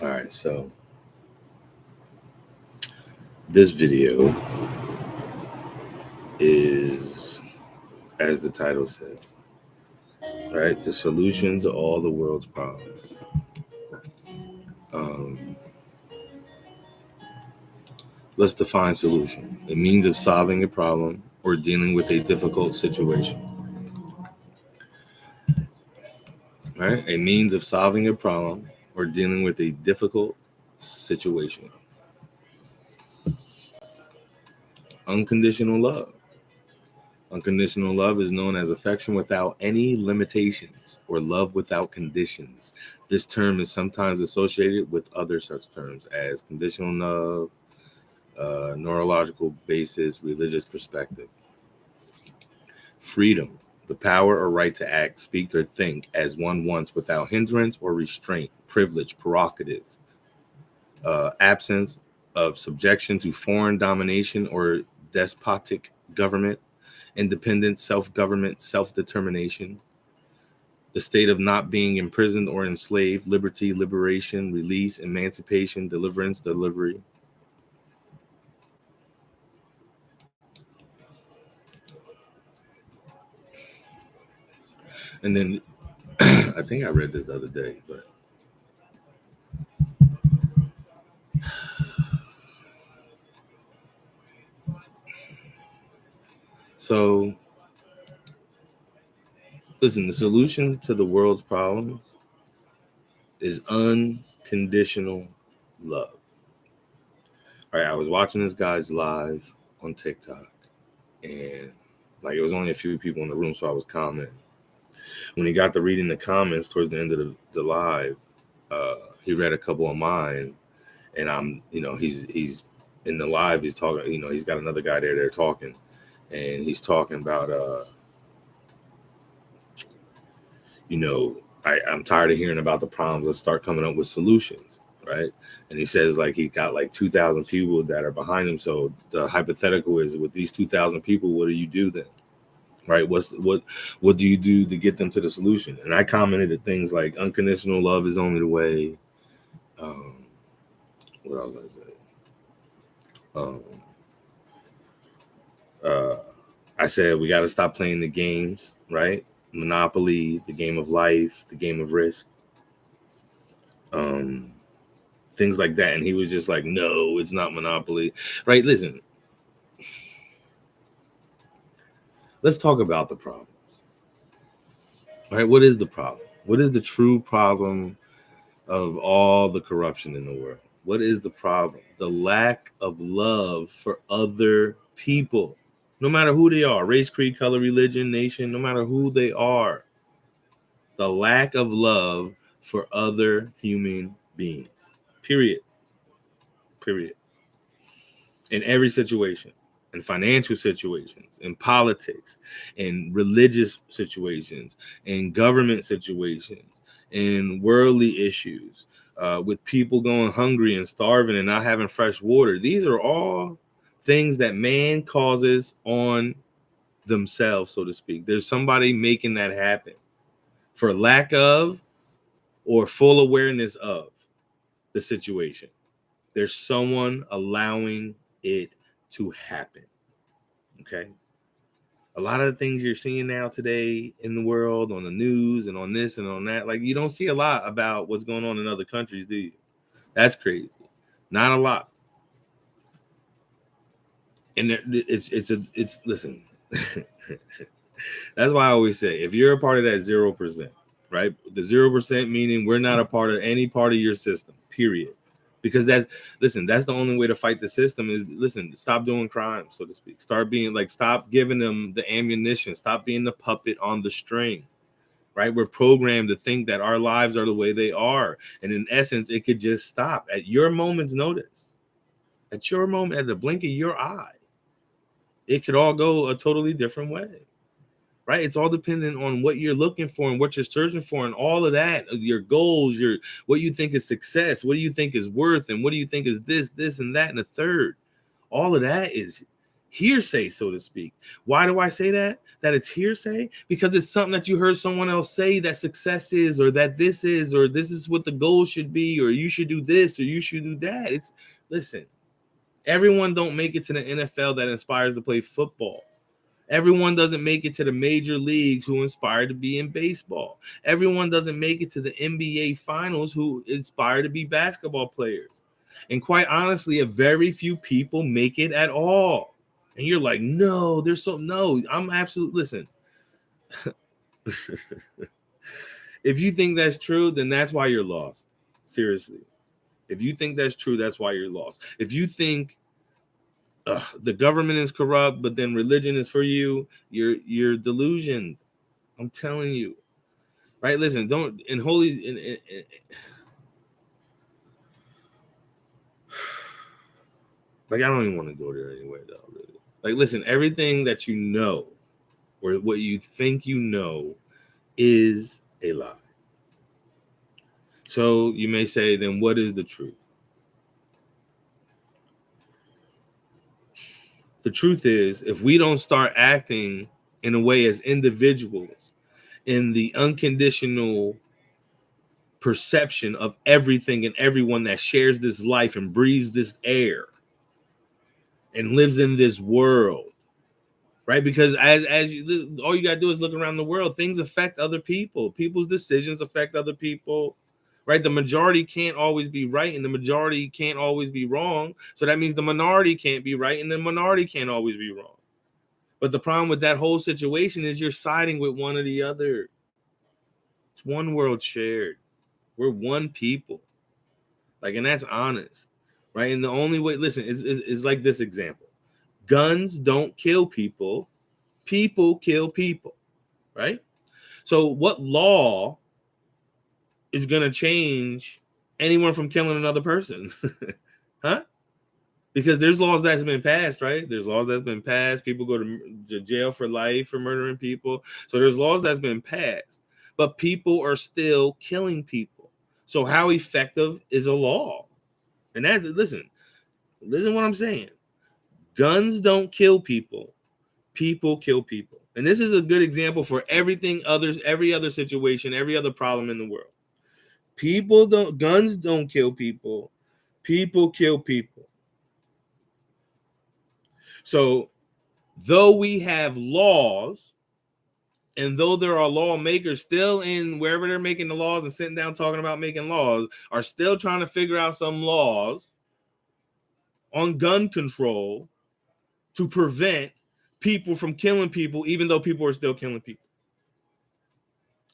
All right, so this video is, as the title says, right, the solution to all the world's problems. Um, let's define solution: a means of solving a problem or dealing with a difficult situation. Right, a means of solving a problem or dealing with a difficult situation. Unconditional love. Unconditional love is known as affection without any limitations or love without conditions. This term is sometimes associated with other such terms as conditional love, neurological basis, religious perspective. Freedom, the power or right to act, speak, or think as one wants without hindrance or restraint. Privilege, prerogative, absence of subjection to foreign domination or despotic government. Independence, self-government, self-determination. The state of not being imprisoned or enslaved. Liberty, liberation, release, emancipation, deliverance, delivery. And then I think I read this the other day, but so listen, the solution to the world's problems is unconditional love. All right, I was watching this guy's live on TikTok, and like it was only a few people in the room, so I was commenting. When he got to reading the comments towards the end of the live, he read a couple of mine, and he's in the live, he's talking, he's got another guy there talking, and he's talking about I'm tired of hearing about the problems. Let's start coming up with solutions, right? And he says like he got like 2,000 people that are behind him. So the hypothetical is, with these 2,000 people, what do you do then? Right? What do you do to get them to the solution? And I commented at things like unconditional love is only the way. What else I say? I said we got to stop playing the games, right? Monopoly, the game of life, the game of risk, things like that. And he was just like, no, it's not Monopoly, right? Listen, let's talk about the problems. All right, what is the problem? What is the true problem of all the corruption in the world? What is the problem? The lack of love for other people, no matter who they are, race, creed, color, religion, nation, no matter who they are. The lack of love for other human beings. Period. Period. In every situation, in financial situations, in politics, in religious situations, in government situations, in worldly issues, with people going hungry and starving and not having fresh water. These are all things that man causes on themselves, so to speak. There's somebody making that happen for lack of or full awareness of the situation. There's someone allowing it to happen. Okay. A lot of the things you're seeing now today in the world, on the news and on this and on that, like you don't see a lot about what's going on in other countries, do you? That's crazy. Not a lot. And it's listen. That's why I always say, if you're a part of that 0%, right? The 0% meaning we're not a part of any part of your system, period. Because that's the only way to fight the system is stop doing crime, so to speak. Stop giving them the ammunition, stop being the puppet on the string. Right? We're programmed to think that our lives are the way they are. And in essence, it could just stop at your moment's notice. At your moment, at the blink of your eye. It could all go a totally different way. Right? It's all dependent on what you're looking for and what you're searching for and all of that, your goals, what you think is success, what do you think is worth, and what do you think is this, and that, and the third. All of that is hearsay, so to speak. Why do I say that? That it's hearsay? Because it's something that you heard someone else say that success is, or that this is, or this is what the goal should be, or you should do this, or you should do that. Listen, everyone don't make it to the NFL that inspires to play football. Everyone doesn't make it to the major leagues who inspire to be in baseball. Everyone doesn't make it to the NBA finals who inspire to be basketball players. And quite honestly, a very few people make it at all. And you're like, no, I'm absolutely, listen. If you think that's true, then that's why you're lost. Seriously. If you think that's true, that's why you're lost. If you think The government is corrupt, but then religion is for you. You're delusioned. I'm telling you, right? Listen, don't in holy like I don't even want to go there anyway, though. Really, like listen, everything that you know or what you think you know is a lie. So you may say, then what is the truth? The truth is, if we don't start acting in a way as individuals in the unconditional perception of everything and everyone that shares this life and breathes this air and lives in this world, right? Because as you, all you gotta do is look around the world. Things affect other people. People's decisions affect other people, right? The majority can't always be right, and the majority can't always be wrong. So that means the minority can't be right, and the minority can't always be wrong. But the problem with that whole situation is you're siding with one or the other. It's one world shared. We're one people. Like, and that's honest, right? And the only way, listen, is like this example. Guns don't kill people. People kill people, right? So what law is going to change anyone from killing another person? Huh? Because there's laws that's been passed, right? There's laws that's been passed. People go to jail for life for murdering people. So there's laws that's been passed, but people are still killing people. So how effective is a law? And that's, listen what I'm saying. Guns don't kill people. People kill people. And this is a good example for every other situation, every other problem in the world. Guns don't kill people. People kill people. So though we have laws, and though there are lawmakers still in wherever they're making the laws and sitting down talking about making laws, are still trying to figure out some laws on gun control to prevent people from killing people, even though people are still killing people.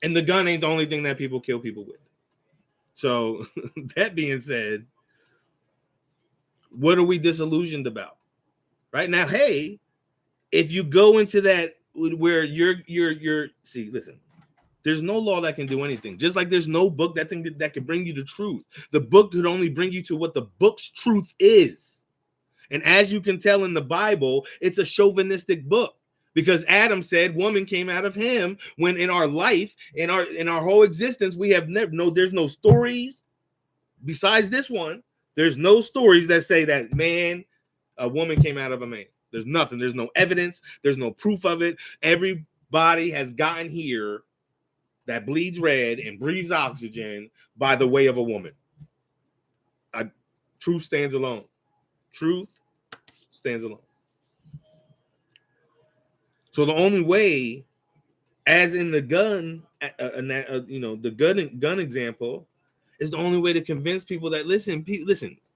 And the gun ain't the only thing that people kill people with. So that being said, what are we disillusioned about? Right now, hey, if you go into that where you're see, listen, there's no law that can do anything. Just like there's no book that can bring you the truth. The book could only bring you to what the book's truth is. And as you can tell in the Bible, it's a chauvinistic book. Because Adam said woman came out of him, when in our life, in our whole existence, we have there's no stories besides this one. There's no stories that say that a woman came out of a man. There's nothing. There's no evidence. There's no proof of it. Everybody has gotten here that bleeds red and breathes oxygen by the way of a woman. Truth stands alone. Truth stands alone. So the only way, as in the gun, the gun example, is the only way to convince people that listen.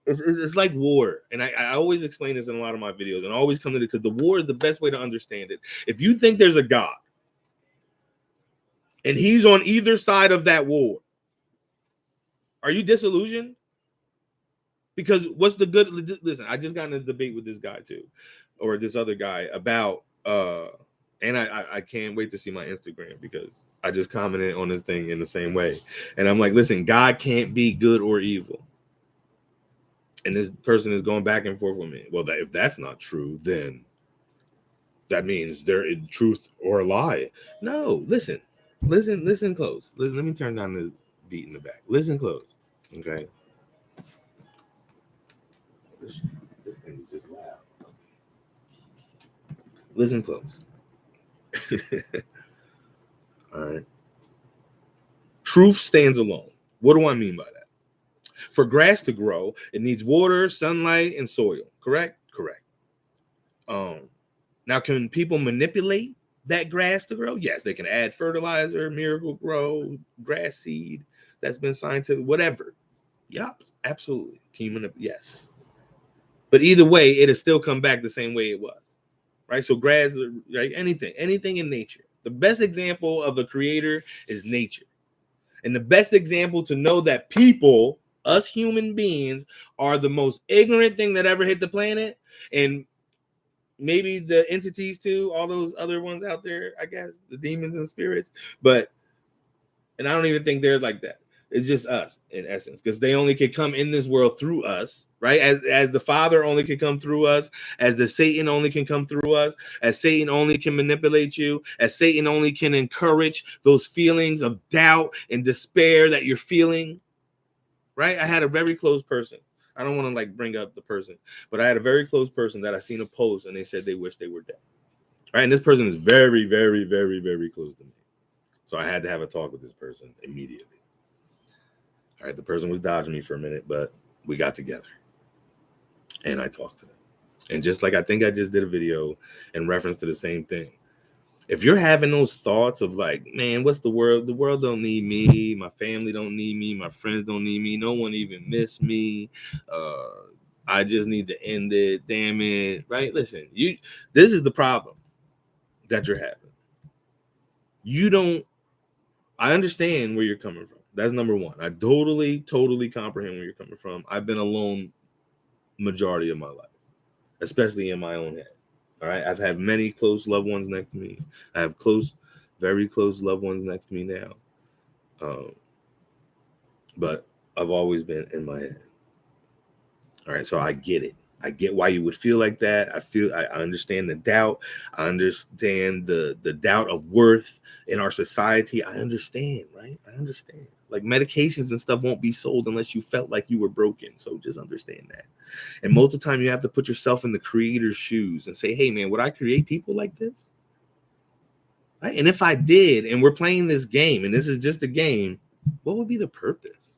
It's like war, and I always explain this in a lot of my videos, and I always come to it because the war is the best way to understand it. If you think there's a God, and he's on either side of that war, are you disillusioned? Because what's the good? Listen, I just got in this debate with this guy too, or this other guy about and I can't wait to see my Instagram because I just commented on this thing in the same way. And I'm like, listen, God can't be good or evil. And this person is going back and forth with me. Well, if that's not true, then that means there is truth or a lie. No, listen close. Let me turn down this beat in the back. Listen close. Okay. This thing is just loud. Listen close. All right. Truth stands alone. What do I mean by that? For grass to grow, it needs water, sunlight, and soil. Correct? Correct. Now, can people manipulate that grass to grow? Yes, they can add fertilizer, miracle grow, grass seed that's been scientific, whatever. Yup, absolutely. Can you manipulate? Yes. But either way, it'll still come back the same way it was. Right? So grass, right? Anything in nature. The best example of a creator is nature. And the best example to know that people, us human beings, are the most ignorant thing that ever hit the planet. And maybe the entities too, all those other ones out there, I guess, the demons and spirits. And I don't even think they're like that. It's just us in essence, because they only could come in this world through us, right? As the Father only can come through us, as the Satan only can come through us, as Satan only can manipulate you, as Satan only can encourage those feelings of doubt and despair that you're feeling, right? I had a very close person. I don't want to like bring up the person, but I had a very close person that I seen a post and they said they wish they were dead, right? And this person is very, very, very, very close to me. So I had to have a talk with this person immediately. All right, the person was dodging me for a minute, but we got together and I talked to them. And just like I think I just did a video in reference to the same thing. If you're having those thoughts of like, man, what's the world? The world don't need me. My family don't need me. My friends don't need me. No one even miss me. I just need to end it. Damn it. Right? Listen, this is the problem that you're having. I understand where you're coming from. That's number one. I totally comprehend where you're coming from. I've been alone majority of my life, especially in my own head. All right. I've had many close loved ones next to me. I have very close loved ones next to me now. But I've always been in my head. All right. So I get it. I get why you would feel like that. I understand the doubt. I understand the doubt of worth in our society. I understand, right? I understand. Like medications and stuff won't be sold unless you felt like you were broken. So just understand that. And most of the time you have to put yourself in the creator's shoes and say, hey man, would I create people like this? Right? And if I did, and we're playing this game, and this is just a game, what would be the purpose?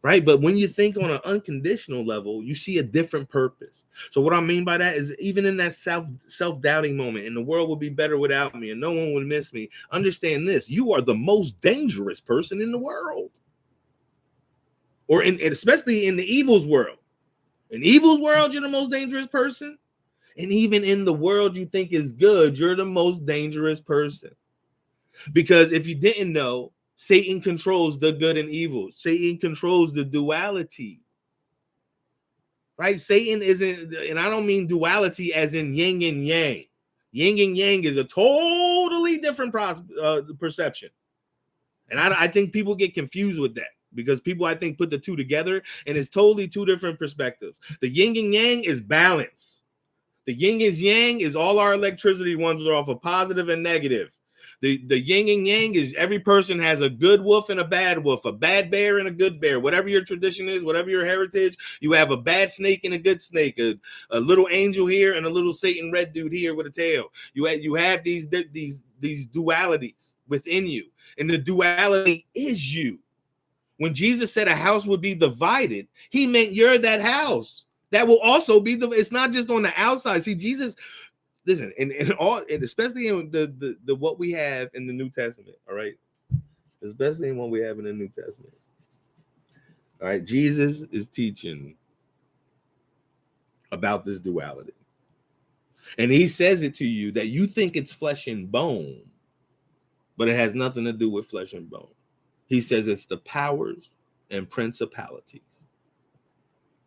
Right. But when you think on an unconditional level, you see a different purpose. So what I mean by that is even in that self-doubting moment, and the world would be better without me and no one would miss me. Understand this. You are the most dangerous person in the world. Or especially in the evil's world. In evil's world, you're the most dangerous person. And even in the world you think is good, you're the most dangerous person. Because if you didn't know, Satan controls the good and evil. Satan controls the duality. Right? Satan isn't, and I don't mean duality as in yin and yang. Yin and yang is a totally different perception. And I think people get confused with that because people, I think, put the two together and it's totally two different perspectives. The yin and yang is balance. The yin and yang is all our electricity ones are off of positive and negative. The yin and yang is every person has a good wolf and a bad wolf, a bad bear and a good bear. Whatever your tradition is, whatever your heritage, you have a bad snake and a good snake, a little angel here and a little Satan red dude here with a tail. You have these dualities within you, and the duality is you. When Jesus said a house would be divided, he meant you're that house. That will also be it's not just on the outside. See, Jesus, listen, and especially in the what we have in the New Testament, all right? Especially in what we have in the New Testament. All right, Jesus is teaching about this duality. And he says it to you that you think it's flesh and bone, but it has nothing to do with flesh and bone. He says it's the powers and principalities.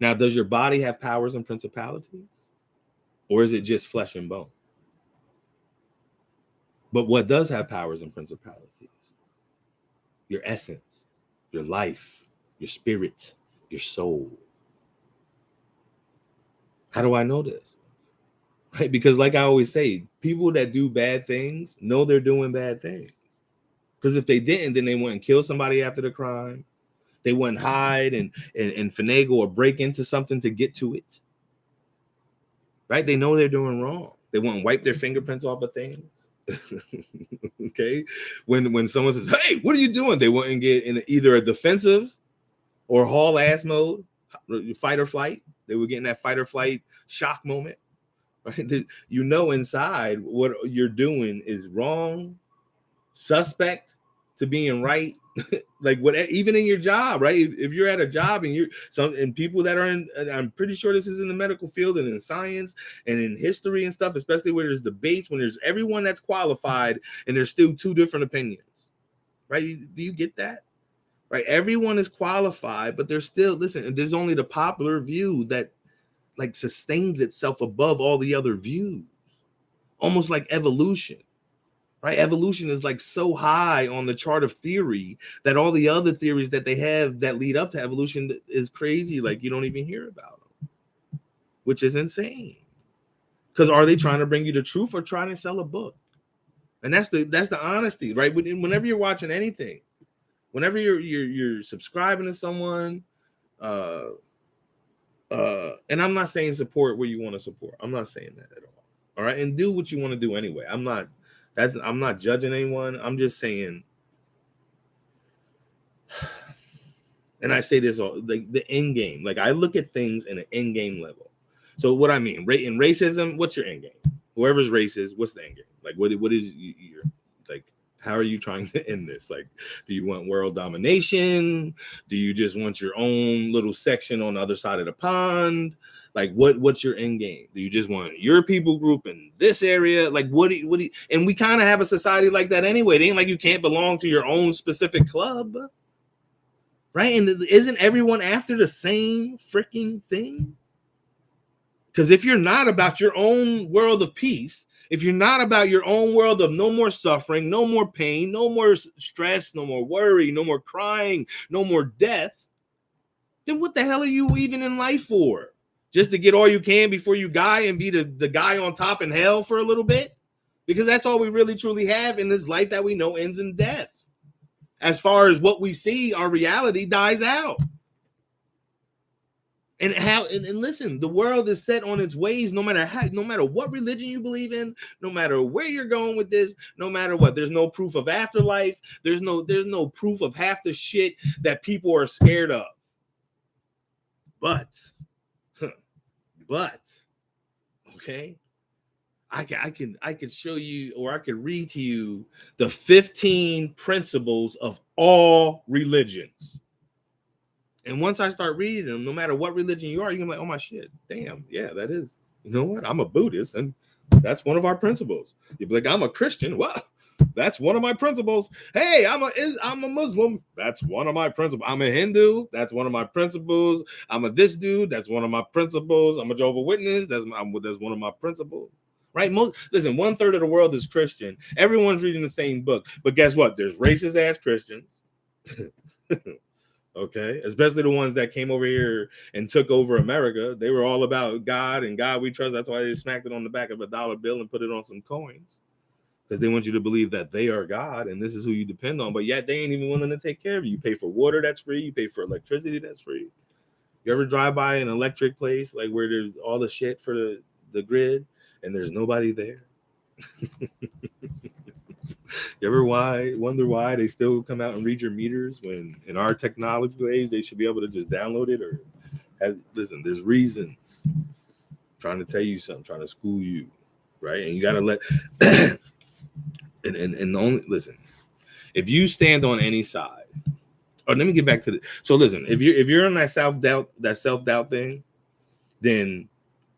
Now, does your body have powers and principalities? Or is it just flesh and bone? But what does have powers and principalities? Your essence, your life, your spirit, your soul. How do I know this? Right? Because like I always say, people that do bad things know they're doing bad things. Because if they didn't, then they wouldn't kill somebody after the crime. They wouldn't hide and finagle or break into something to get to it. Right? They know they're doing wrong. They wouldn't wipe their fingerprints off of things. Okay. When someone says, hey, what are you doing? They wouldn't get in either a defensive or haul ass mode, fight or flight. They would get in that fight or flight shock moment. Right? You know inside what you're doing is wrong, suspect to being right. Like what, even in your job, right? If you're at a job and people that are in, I'm pretty sure this is in the medical field and in science and in history and stuff, especially where there's debates, when there's everyone that's qualified and there's still two different opinions, right? Do you get that? Right? Everyone is qualified, but there's still, listen, there's only the popular view that like sustains itself above all the other views, almost like evolution. Right? Evolution is like so high on the chart of theory that all the other theories that they have that lead up to evolution is crazy. Like you don't even hear about them, which is insane. Because are they trying to bring you the truth or trying to sell a book? And that's the honesty, right? Whenever you're watching anything, whenever you're subscribing to someone, and I'm not saying support where you want to support. I'm not saying that at all. All right, and do what you want to do anyway. I'm not judging anyone. I'm just saying, and I say this all like the end game. Like I look at things in an end game level. So what I mean, in racism, what's your end game? Whoever's racist, what's the end game? Like what is your like? How are you trying to end this? Like, do you want world domination? Do you just want your own little section on the other side of the pond? Like, what's your end game? Do you just want your people group in this area? Like, what do you, and we kind of have a society like that anyway. It ain't like you can't belong to your own specific club, right? And isn't everyone after the same freaking thing? Because if you're not about your own world of peace, if you're not about your own world of no more suffering, no more pain, no more stress, no more worry, no more crying, no more death, then what the hell are you even in life for? Just to get all you can before you die and be the guy on top in hell for a little bit? Because that's all we really truly have in this life that we know ends in death. As far as what we see, our reality dies out. And listen, the world is set on its ways, no matter what religion you believe in, no matter where you're going with this, no matter what. There's no proof of afterlife. There's no proof of half the shit that people are scared of. But okay, I can show you, or I could read to you the 15 principles of all religions. And once I start reading them, no matter what religion you are, you're gonna be like, oh my shit, damn, yeah, that is, you know what? I'm a Buddhist, and that's one of our principles. You'd be like, I'm a Christian. Well, that's one of my principles. Hey, I'm a Muslim. That's one of my principles. I'm a Hindu. That's one of my principles. I'm a this dude. That's one of my principles. I'm a Jehovah's Witness. That's one of my principles. Right? Listen, 1/3 of the world is Christian. Everyone's reading the same book. But guess what? There's racist ass Christians. Okay, especially the ones that came over here and took over America. They were all about God and God we trust. That's why they smacked it on the back of a dollar bill and put it on some coins, because they want you to believe that they are God and this is who you depend on. But yet they ain't even willing to take care of you. You pay for water, that's free. You pay for electricity, that's free. You ever drive by an electric place like where there's all the shit for the grid and there's nobody there? You ever wonder why they still come out and read your meters when in our technological age they should be able to just download it? Or listen, there's reasons. I'm trying to tell you something, trying to school you, right? And you gotta let and only listen. If you stand on any side, or let me get back to the. So listen, if you're on that self doubt thing, then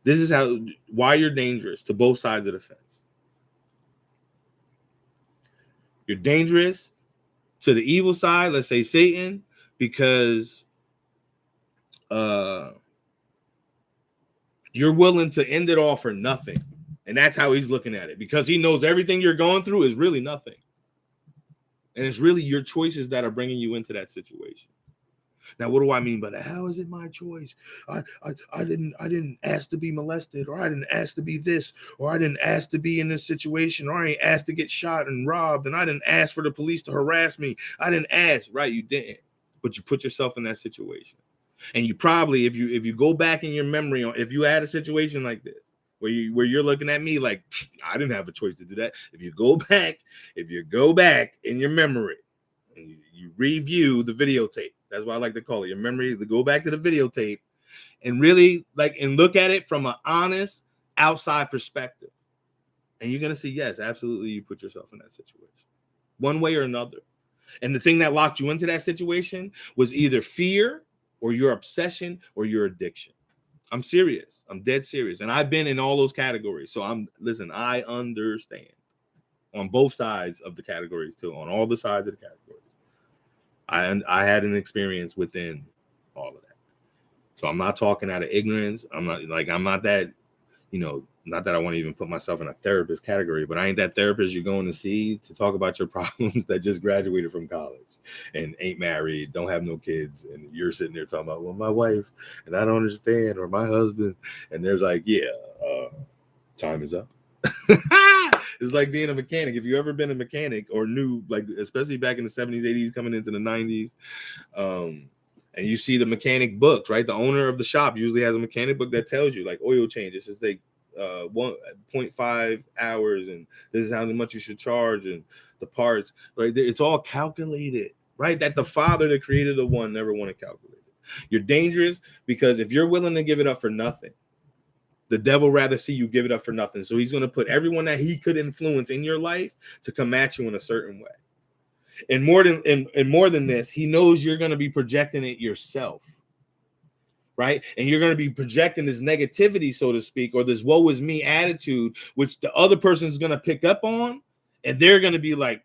this is why you're dangerous to both sides of the fence. You're dangerous to the evil side, let's say Satan, because you're willing to end it all for nothing. And that's how he's looking at it, because he knows everything you're going through is really nothing. And it's really your choices that are bringing you into that situation. Now, what do I mean by that? How is it my choice? I didn't ask to be molested, or I didn't ask to be this, or I didn't ask to be in this situation, or I ain't asked to get shot and robbed, and I didn't ask for the police to harass me. I didn't ask, right? You didn't, but you put yourself in that situation. And you probably, if you go back in your memory, if you had a situation like this, where you're looking at me like I didn't have a choice to do that. If you go back in your memory and you review the videotape, that's why I like to call it your memory, to go back to the videotape and really and look at it from an honest outside perspective. And you're gonna see, yes, absolutely, you put yourself in that situation, one way or another. And the thing that locked you into that situation was either fear or your obsession or your addiction. I'm serious. I'm dead serious. And I've been in all those categories. So I understand on both sides of the categories too, on all the sides of the categories. I had an experience within all of that. So I'm not talking out of ignorance. I'm not that, not that I want to even put myself in a therapist category, but I ain't that therapist you're going to see to talk about your problems that just graduated from college and ain't married, don't have no kids, and you're sitting there talking about, well, my wife, and I don't understand, or my husband, and they're like, yeah, time is up. It's like being a mechanic. If you ever been a mechanic or knew, like, especially back in the 70s, 80s, coming into the 90s, and you see the mechanic books, right? The owner of the shop usually has a mechanic book that tells you, like, oil changes. It's like 1.5 hours, and this is how much you should charge, and the parts, right? It's all calculated, right? That the Father that created the one never want to calculate it. You're dangerous because if you're willing to give it up for nothing, the devil rather see you give it up for nothing. So he's going to put everyone that he could influence in your life to come at you in a certain way. And more than this, he knows you're going to be projecting it yourself. Right? And you're going to be projecting this negativity, so to speak, or this woe is me attitude, which the other person is going to pick up on, and they're going to be like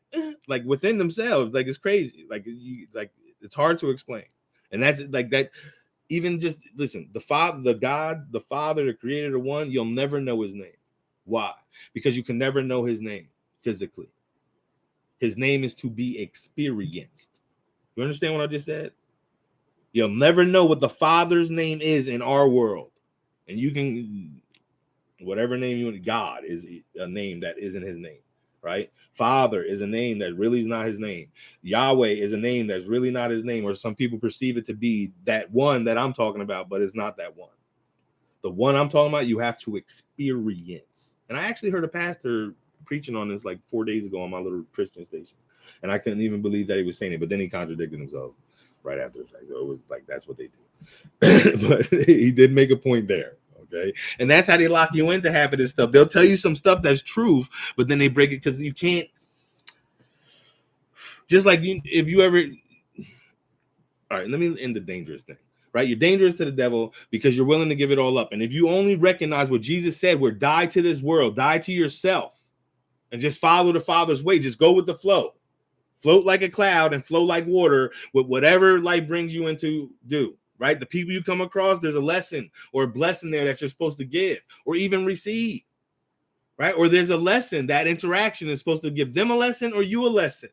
within themselves, like it's crazy, like it's hard to explain. And that's like that. Even just listen, the Father, the God, the Father that created the one, you'll never know his name. Why? Because you can never know his name physically. His name is to be experienced. You understand what I just said? You'll never know what the Father's name is in our world. And you can, whatever name you want, God is a name that isn't his name, right? Father is a name that really is not his name. Yahweh is a name that's really not his name, or some people perceive it to be that one that I'm talking about, but it's not that one. The one I'm talking about, you have to experience. And I actually heard a pastor preaching on this like 4 days ago on my little Christian station. And I couldn't even believe that he was saying it, but then he contradicted himself right after the fact. So it was like, that's what they do. But he did make a point there. Okay. And that's how they lock you into half of this stuff. They'll tell you some stuff that's truth, but then they break it because you can't. Just like if you ever. All right, let me end the dangerous thing. Right? You're dangerous to the devil because you're willing to give it all up. And if you only recognize what Jesus said, where die to this world, die to yourself, and just follow the Father's way, just go with the flow. Float like a cloud and flow like water with whatever life brings you into do, right? The people you come across, there's a lesson or a blessing there that you're supposed to give or even receive, right? Or there's a lesson, that interaction is supposed to give them a lesson or you a lesson,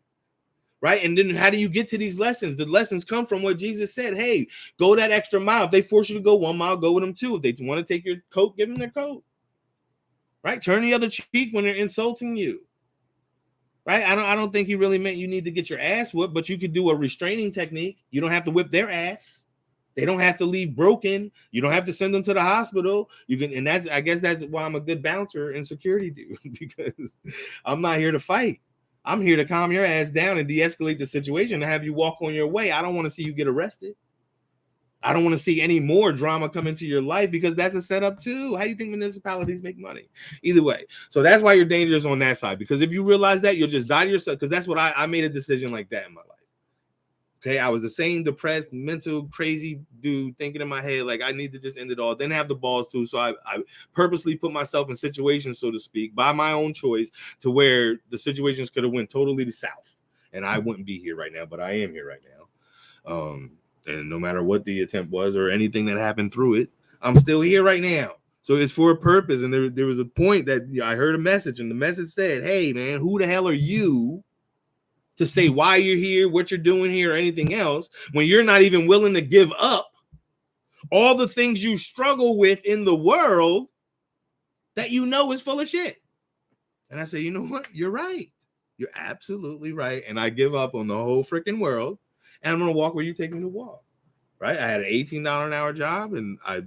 right? And then how do you get to these lessons? The lessons come from what Jesus said. Hey, go that extra mile. If they force you to go 1 mile, go with them 2. If they want to take your coat, give them their coat, right? Turn the other cheek when they're insulting you. Right? I don't think he really meant you need to get your ass whipped, but you could do a restraining technique. You don't have to whip their ass. They don't have to leave broken. You don't have to send them to the hospital. You can, and I guess that's why I'm a good bouncer and security dude, because I'm not here to fight. I'm here to calm your ass down and de-escalate the situation and have you walk on your way. I don't want to see you get arrested. I don't want to see any more drama come into your life because that's a setup too. How do you think municipalities make money? Either way. So that's why you're dangerous on that side, because if you realize that, you'll just die to yourself. Because that's what I made a decision like that in my life. Okay. I was the same depressed, mental, crazy dude thinking in my head, like I need to just end it all. Didn't have the balls to. So I purposely put myself in situations, so to speak, by my own choice to where the situations could have went totally south. And I wouldn't be here right now, but I am here right now. And no matter what the attempt was or anything that happened through it, I'm still here right now. So it's for a purpose. And there was a point that I heard a message, and the message said, hey, man, who the hell are you to say why you're here, what you're doing here, or anything else, when you're not even willing to give up all the things you struggle with in the world that you know is full of shit? And I say, you know what? You're right. You're absolutely right. And I give up on the whole freaking world. And I'm going to walk where you take me to walk, right? I had an $18 an hour job, and I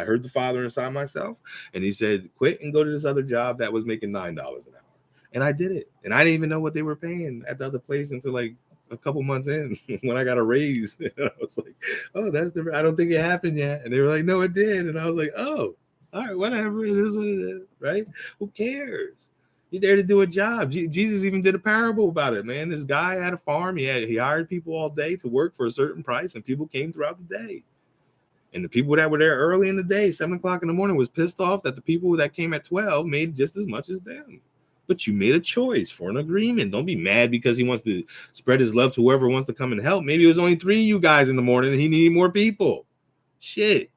heard the Father inside myself, and he said, quit and go to this other job that was making $9 an hour. And I did it. And I didn't even know what they were paying at the other place until like a couple months in when I got a raise. And I was like, oh, I don't think it happened yet. And they were like, no, it did. And I was like, oh, all right, whatever. It is what it is, right? Who cares? You're there to do a job. Jesus even did a parable about it, man. This guy had a farm. He hired people all day to work for a certain price, and people came throughout the day. And the people that were there early in the day, 7 o'clock in the morning, was pissed off that the people that came at 12 made just as much as them. But you made a choice for an agreement. Don't be mad because he wants to spread his love to whoever wants to come and help. Maybe it was only 3 of you guys in the morning and he needed more people. Shit.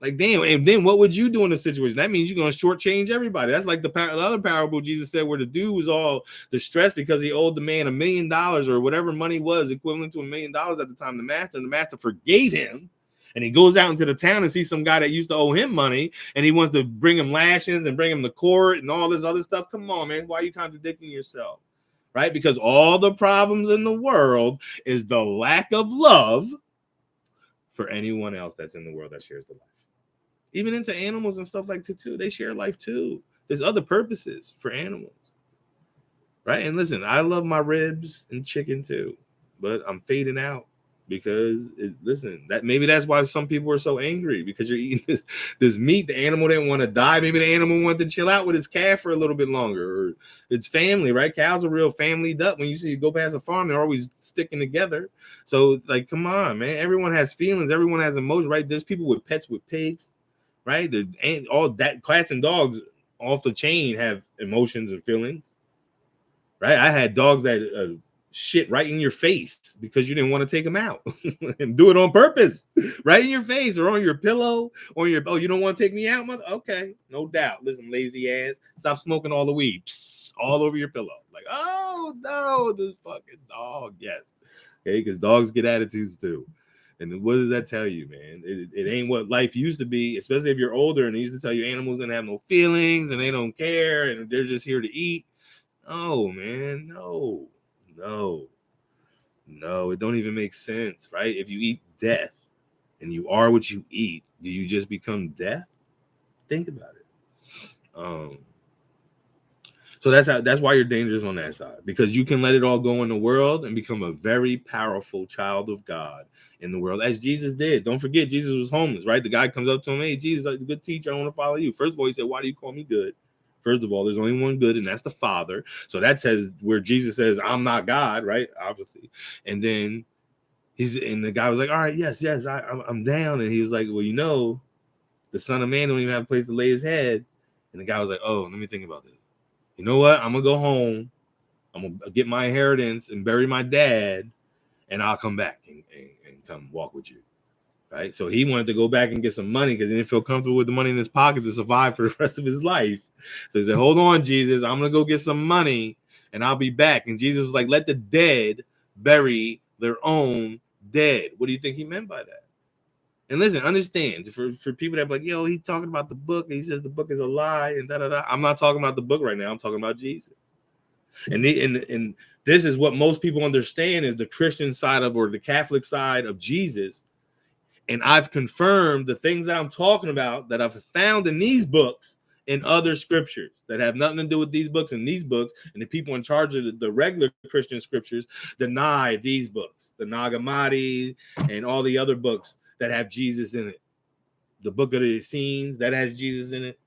Like, damn. And then what would you do in a situation? That means you're going to shortchange everybody. That's like the other parable Jesus said where the dude was all distressed because he owed the man $1 million or whatever money was equivalent to $1 million at the time. The master forgave him. And he goes out into the town and sees some guy that used to owe him money. And he wants to bring him lashings and bring him to court and all this other stuff. Come on, man. Why are you contradicting yourself? Right? Because all the problems in the world is the lack of love for anyone else that's in the world that shares the life. Even into animals and stuff like that too. They share life too. There's other purposes for animals. Right? And listen, I love my ribs and chicken too. But I'm fading out because that maybe that's why some people are so angry, because you're eating this meat. The animal didn't want to die. Maybe the animal wanted to chill out with its calf for a little bit longer, or its family, right? Cows are real family duck. When you go past a farm, they're always sticking together. So like, come on, man. Everyone has feelings. Everyone has emotions, right? There's people with pets with pigs, right? All that cats and dogs off the chain have emotions and feelings, right? I had dogs that shit right in your face because you didn't want to take them out and do it on purpose, right in your face or on your pillow, you don't want to take me out, mother? Okay, no doubt. Listen, lazy ass, stop smoking all the weed. Psst, all over your pillow. Like, oh no, this fucking dog. Yes, okay, because dogs get attitudes too. And what does that tell you, man? It ain't what life used to be, especially if you're older and they used to tell you animals didn't have no feelings and they don't care and they're just here to eat. Oh, man, no, it don't even make sense, right? If you eat death and you are what you eat, do you just become death? Think about it. So that's why you're dangerous on that side, because you can let it all go in the world and become a very powerful child of God in the world, as Jesus did. Don't forget, Jesus was homeless, right? The guy comes up to him, hey, Jesus, a good teacher, I want to follow you. First of all, he said, why do you call me good? First of all, there's only one good, and that's the Father. So that says where Jesus says, I'm not God, right? Obviously. And then the guy was like, all right, yes, I'm down. And he was like, well, the Son of Man don't even have a place to lay his head. And the guy was like, oh, let me think about this. You know what? I'm going to go home. I'm going to get my inheritance and bury my dad, and I'll come back and come walk with you. Right? So he wanted to go back and get some money because he didn't feel comfortable with the money in his pocket to survive for the rest of his life. So he said, hold on, Jesus, I'm going to go get some money and I'll be back. And Jesus was like, let the dead bury their own dead. What do you think he meant by that? And listen, understand, for people that are like, yo, he's talking about the book. And he says the book is a lie and da-da-da. I'm not talking about the book right now. I'm talking about Jesus. And this is what most people understand is the Christian side of, or the Catholic side of Jesus. And I've confirmed the things that I'm talking about that I've found in these books in other scriptures that have nothing to do with these books and these books. And the people in charge of the regular Christian scriptures deny these books, the Nag Hammadi and all the other books that have Jesus in it. The Book of the Essenes that has Jesus in it.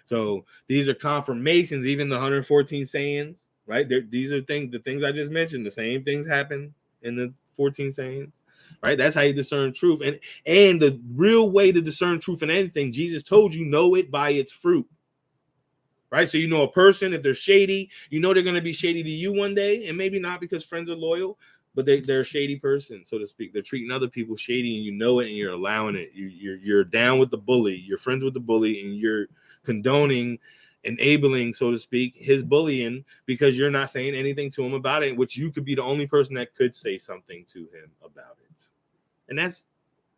So these are confirmations, even the 114 sayings, right? These are the things I just mentioned. The same things happen in the 14 sayings. Right, that's how you discern truth, and the real way to discern truth in anything, Jesus told you, know it by its fruit. Right, so a person, if they're shady, they're going to be shady to you one day, and maybe not because friends are loyal, but they're a shady person, so to speak. They're treating other people shady, and you know it, and you're allowing it. You're down with the bully. You're friends with the bully, and you're condoning, enabling, so to speak, his bullying because you're not saying anything to him about it, which you could be the only person that could say something to him about it. And that's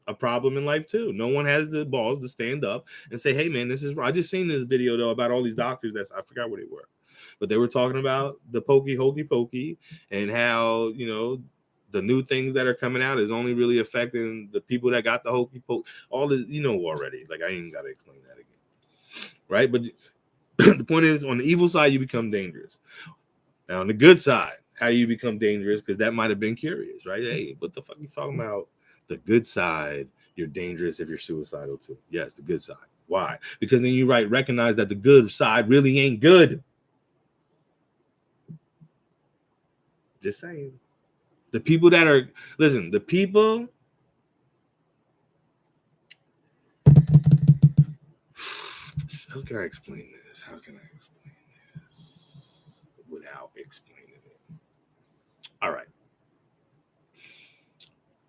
a problem in life too. No one has the balls to stand up and say, hey man, this is wrong. I just seen this video though about all these doctors I forgot what they were, but they were talking about the hokey pokey and how, the new things that are coming out is only really affecting the people that got the hokey pokey. All this, already. Like, I ain't got to explain that again. Right. But the point is, on the evil side, you become dangerous. Now, on the good side, how you become dangerous, because that might have been curious, right? Hey, what the fuck are you talking about? The good side, you're dangerous if you're suicidal too. Yes, the good side. Why? Because then you recognize that the good side really ain't good. Just saying. The people that are, listen, the people. How can I explain this? Without explaining it? All right.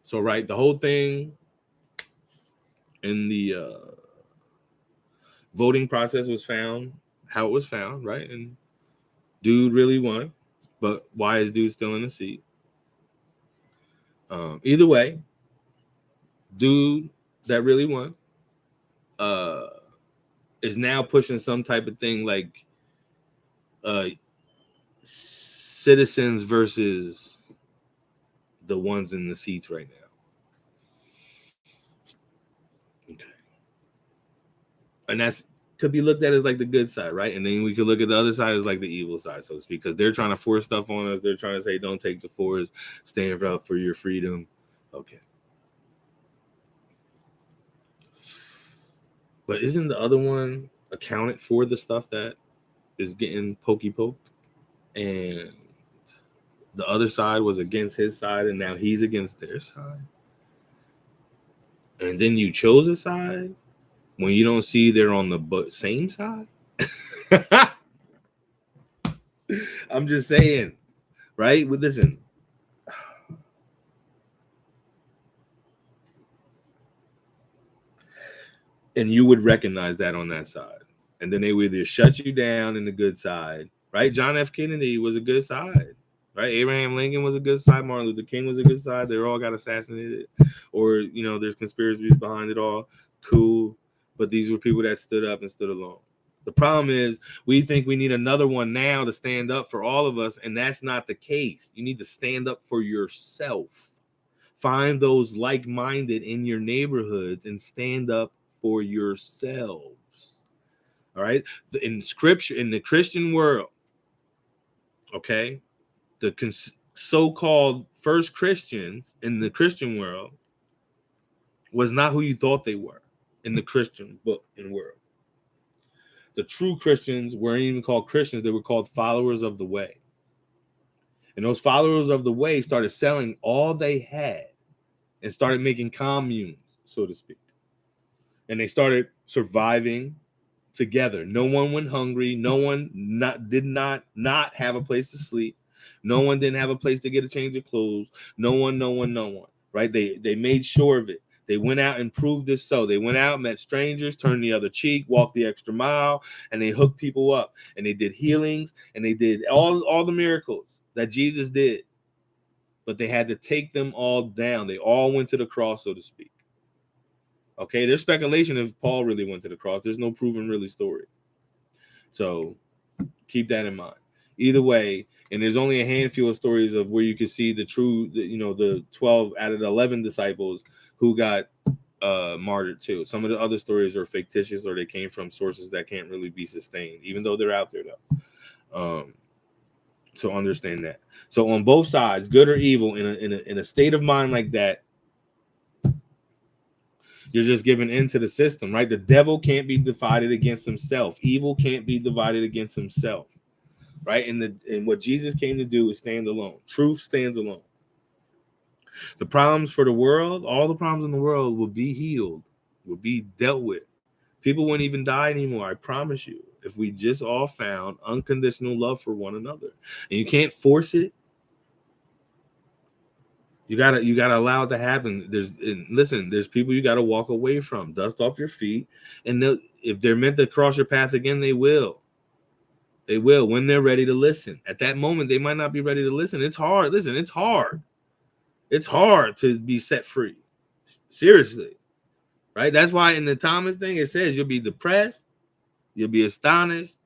So, right, the whole thing in the voting process was found, how it was found, right? And dude really won, but why is dude still in the seat? Either way, dude that really won uh, is now pushing some type of thing like citizens versus the ones in the seats right now. Okay. And that's could be looked at as like the good side, right? And then we could look at the other side as like the evil side, so to speak, because they're trying to force stuff on us. They're trying to say, don't take the force, stand up for your freedom. Okay. But isn't the other one accounted for the stuff that is getting pokey poked? And the other side was against his side, and now he's against their side. And then you chose a side when you don't see they're on the same side. I'm just saying, right? But listen, and you would recognize that on that side, and then they would either shut you down in the good side, right? John F. Kennedy was a good side, right? Abraham Lincoln was a good side. Martin Luther King was a good side. They all got assassinated, or there's conspiracies behind it all. Cool, but these were people that stood up and stood alone. The problem is we think we need another one now to stand up for all of us, and that's not the case. You need to stand up for yourself. Find those like-minded in your neighborhoods and stand up for yourselves. All right? In scripture, in the Christian world, okay, the so-called first Christians in the Christian world was not who you thought they were in the Christian book and world. The true Christians weren't even called Christians. They were called followers of the way. And those followers of the way started selling all they had and started making communes, so to speak. And they started surviving together. No one went hungry. No one did not have a place to sleep. No one didn't have a place to get a change of clothes. No one. Right? They made sure of it. They went out and proved this so. They went out, met strangers, turned the other cheek, walked the extra mile, and they hooked people up. And they did healings, and they did all the miracles that Jesus did. But they had to take them all down. They all went to the cross, so to speak. Okay, there's speculation if Paul really went to the cross. There's no proven really story. So keep that in mind. Either way, and there's only a handful of stories of where you can see the true, the 12 out of the 11 disciples who got martyred too. Some of the other stories are fictitious or they came from sources that can't really be sustained, even though they're out there though. So understand that. So on both sides, good or evil, in a state of mind like that, you're just giving into the system, right? The devil can't be divided against himself. Evil can't be divided against himself, right? And what Jesus came to do is stand alone. Truth stands alone. The problems for the world, all the problems in the world will be healed, will be dealt with. People wouldn't even die anymore, I promise you, if we just all found unconditional love for one another. And you can't force it. You gotta allow it to happen. There's people you gotta walk away from, dust off your feet, and if they're meant to cross your path again, they will. They will when they're ready to listen. At that moment, they might not be ready to listen. It's hard. Listen, it's hard. It's hard to be set free. Seriously, right? That's why in the Thomas thing it says you'll be depressed, you'll be astonished,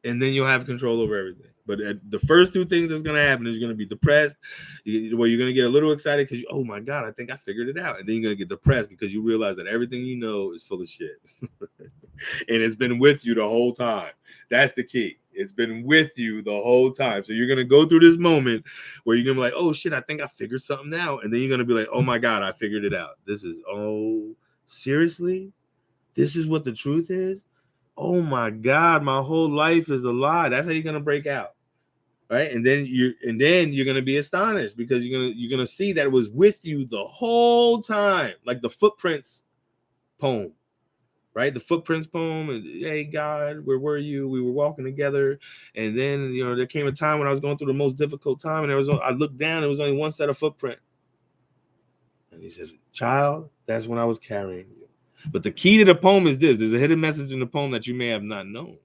and then you'll have control over everything. But the first two things that's going to happen is you're going to be depressed. You're going to get a little excited because, oh my God, I think I figured it out. And then you're going to get depressed because you realize that everything you know is full of shit. And it's been with you the whole time. That's the key. It's been with you the whole time. So you're going to go through this moment where you're going to be like, oh shit, I think I figured something out. And then you're going to be like, oh my God, I figured it out. Seriously? This is what the truth is? Oh my God, my whole life is a lie. That's how you're gonna break out, right? And then you're gonna be astonished because you're gonna see that it was with you the whole time, like the Footprints poem, right? The Footprints poem. And hey God, where were you? We were walking together, and then there came a time when I was going through the most difficult time, and I looked down, there was only one set of footprints, and he said, "Child, that's when I was carrying you." But the key to the poem is this. There's a hidden message in the poem that you may have not known.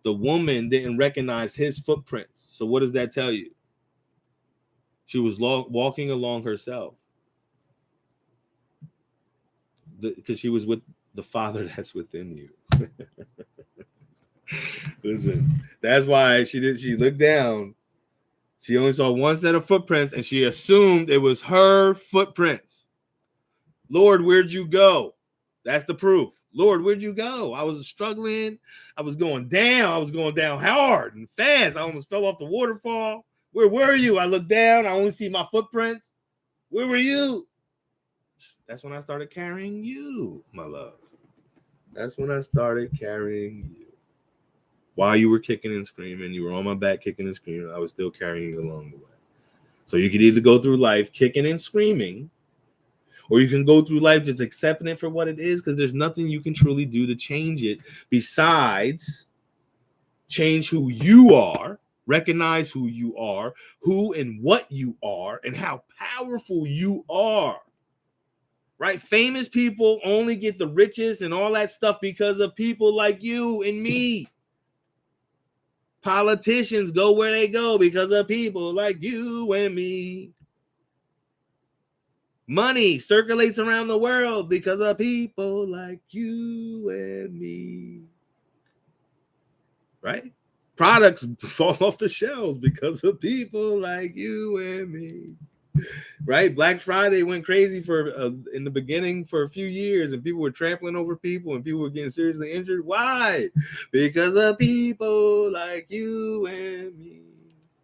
The woman didn't recognize his footprints. So what does that tell you? She was walking along herself. Because she was with the Father that's within you. Listen, that's why she looked down. She only saw one set of footprints and she assumed it was her footprints. Lord, where'd you go? That's the proof. Lord, where'd you go? I was struggling. I was going down. I was going down hard and fast. I almost fell off the waterfall. Where were you? I looked down. I only see my footprints. Where were you? That's when I started carrying you, my love. That's when I started carrying you. While you were kicking and screaming, you were on my back kicking and screaming, I was still carrying you along the way. So you could either go through life kicking and screaming, or you can go through life just accepting it for what it is, because there's nothing you can truly do to change it besides change who you are, recognize who you are, who and what you are, and how powerful you are. Right? Famous people only get the riches and all that stuff because of people like you and me. Politicians go where they go because of people like you and me. Money circulates around the world because of people like you and me. Right? Products fall off the shelves because of people like you and me. Right? Black Friday went crazy for in the beginning for a few years, and people were trampling over people and people were getting seriously injured. Why? Because of people like you and me.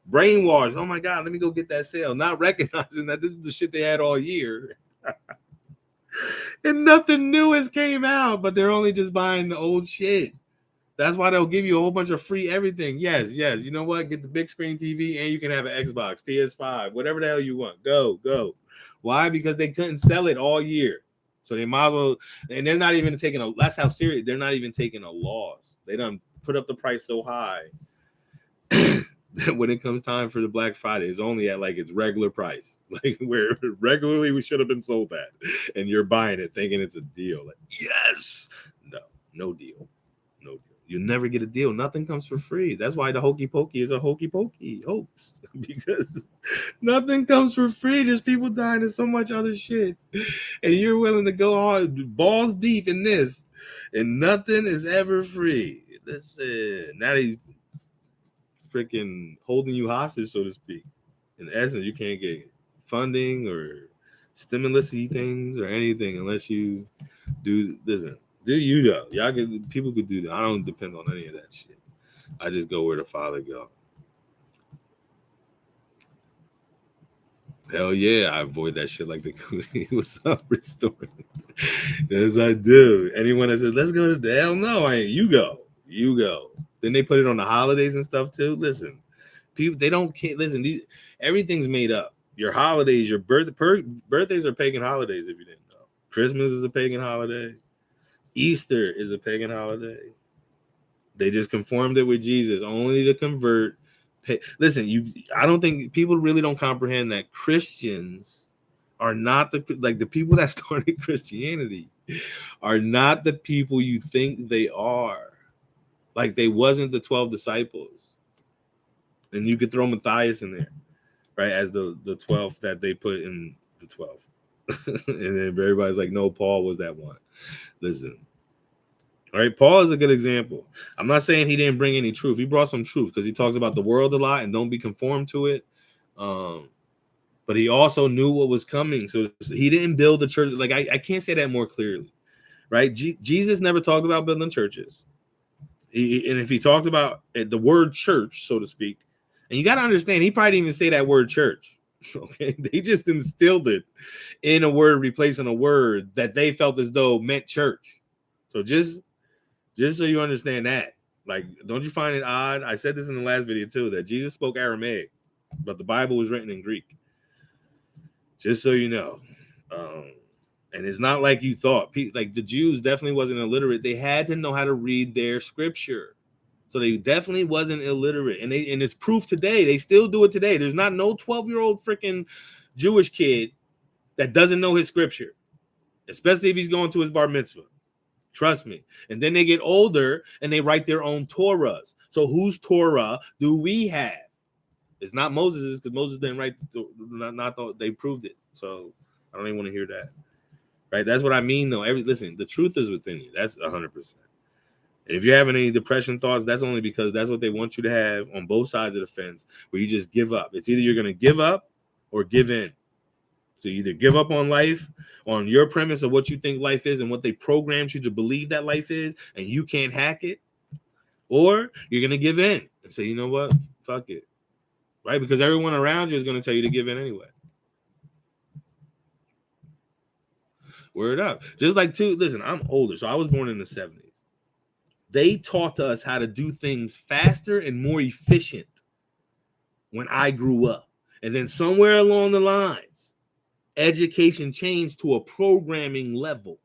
Brainwashed. Oh my God, let me go get that sale. Not recognizing that this is the shit they had all year. And nothing new has came out, but they're only just buying the old shit. That's why they'll give you a whole bunch of free everything. Yes. You know what? Get the big screen TV and you can have an Xbox, PS5, whatever the hell you want. Go. Why? Because they couldn't sell it all year. So they might as well, and they're not even taking that's how serious, they're not even taking a loss. They done put up the price so high that when it comes time for the Black Friday, it's only at like its regular price. Like where regularly we should have been sold at. And you're buying it thinking it's a deal. Like, yes. No deal. You never get a deal. Nothing comes for free. That's why the hokey pokey is a hokey pokey hoax, because nothing comes for free. There's people dying of so much other shit, and you're willing to go hard, balls deep in this, and nothing is ever free. Listen, now he's freaking holding you hostage, so to speak. In essence, you can't get funding or stimulus-y things or anything unless you do. Listen. Do you though? People could do that. I don't depend on any of that shit. I just go where the Father go. Hell yeah, I avoid that shit like the cootie. What's up, Restoring? Yes, I do. Anyone that says, let's go to the hell no, I ain't. You go. Then they put it on the holidays and stuff too. Listen, people, they don't care. Listen, everything's made up. Your holidays, your birthdays are pagan holidays if you didn't know. Christmas is a pagan holiday. Easter is a pagan holiday. They just conformed it with Jesus only to convert. Listen, I don't think people really don't comprehend that Christians are not the people that started Christianity are not the people you think they are. Like they wasn't the 12 disciples. And you could throw Matthias in there, right? As the 12th that they put in the 12. And then everybody's like, no, Paul was that one. Listen. All right, Paul is a good example. I'm not saying he didn't bring any truth. He brought some truth because he talks about the world a lot and don't be conformed to it. But he also knew what was coming. So he didn't build the church. Like I can't say that more clearly, right? Jesus never talked about building churches. And if he talked about the word church, so to speak, and you got to understand, he probably didn't even say that word church. Okay, they just instilled it in a word replacing a word that they felt as though meant church. So just so you understand that, like, don't you find it odd? I said this in the last video too, that Jesus spoke Aramaic, but the Bible was written in Greek. Just so you know. And it's not like you thought. Like the Jews definitely wasn't illiterate. They had to know how to read their scripture. So they definitely wasn't illiterate. And it's proof today. They still do it today. There's not no 12-year-old freaking Jewish kid that doesn't know his scripture. especially if he's going to his bar mitzvah. Trust me. And then they get older and they write their own Torahs. So whose Torah do we have? It's not Moses', because Moses didn't write they proved it. So I don't even want to hear that. Right? That's what I mean, though. Listen, the truth is within you. That's 100%. And if you're having any depression thoughts, that's only because that's what they want you to have on both sides of the fence, where you just give up. It's either you're going to give up or give in. So you either give up on life, on your premise of what you think life is and what they programmed you to believe that life is, and you can't hack it, or you're going to give in and say, you know what? Fuck it. Right? Because everyone around you is going to tell you to give in anyway. Word up. Just like, listen, I'm older, so I was born in the 70s. They taught us how to do things faster and more efficient when I grew up. And then somewhere along the lines, education changed to a programming level.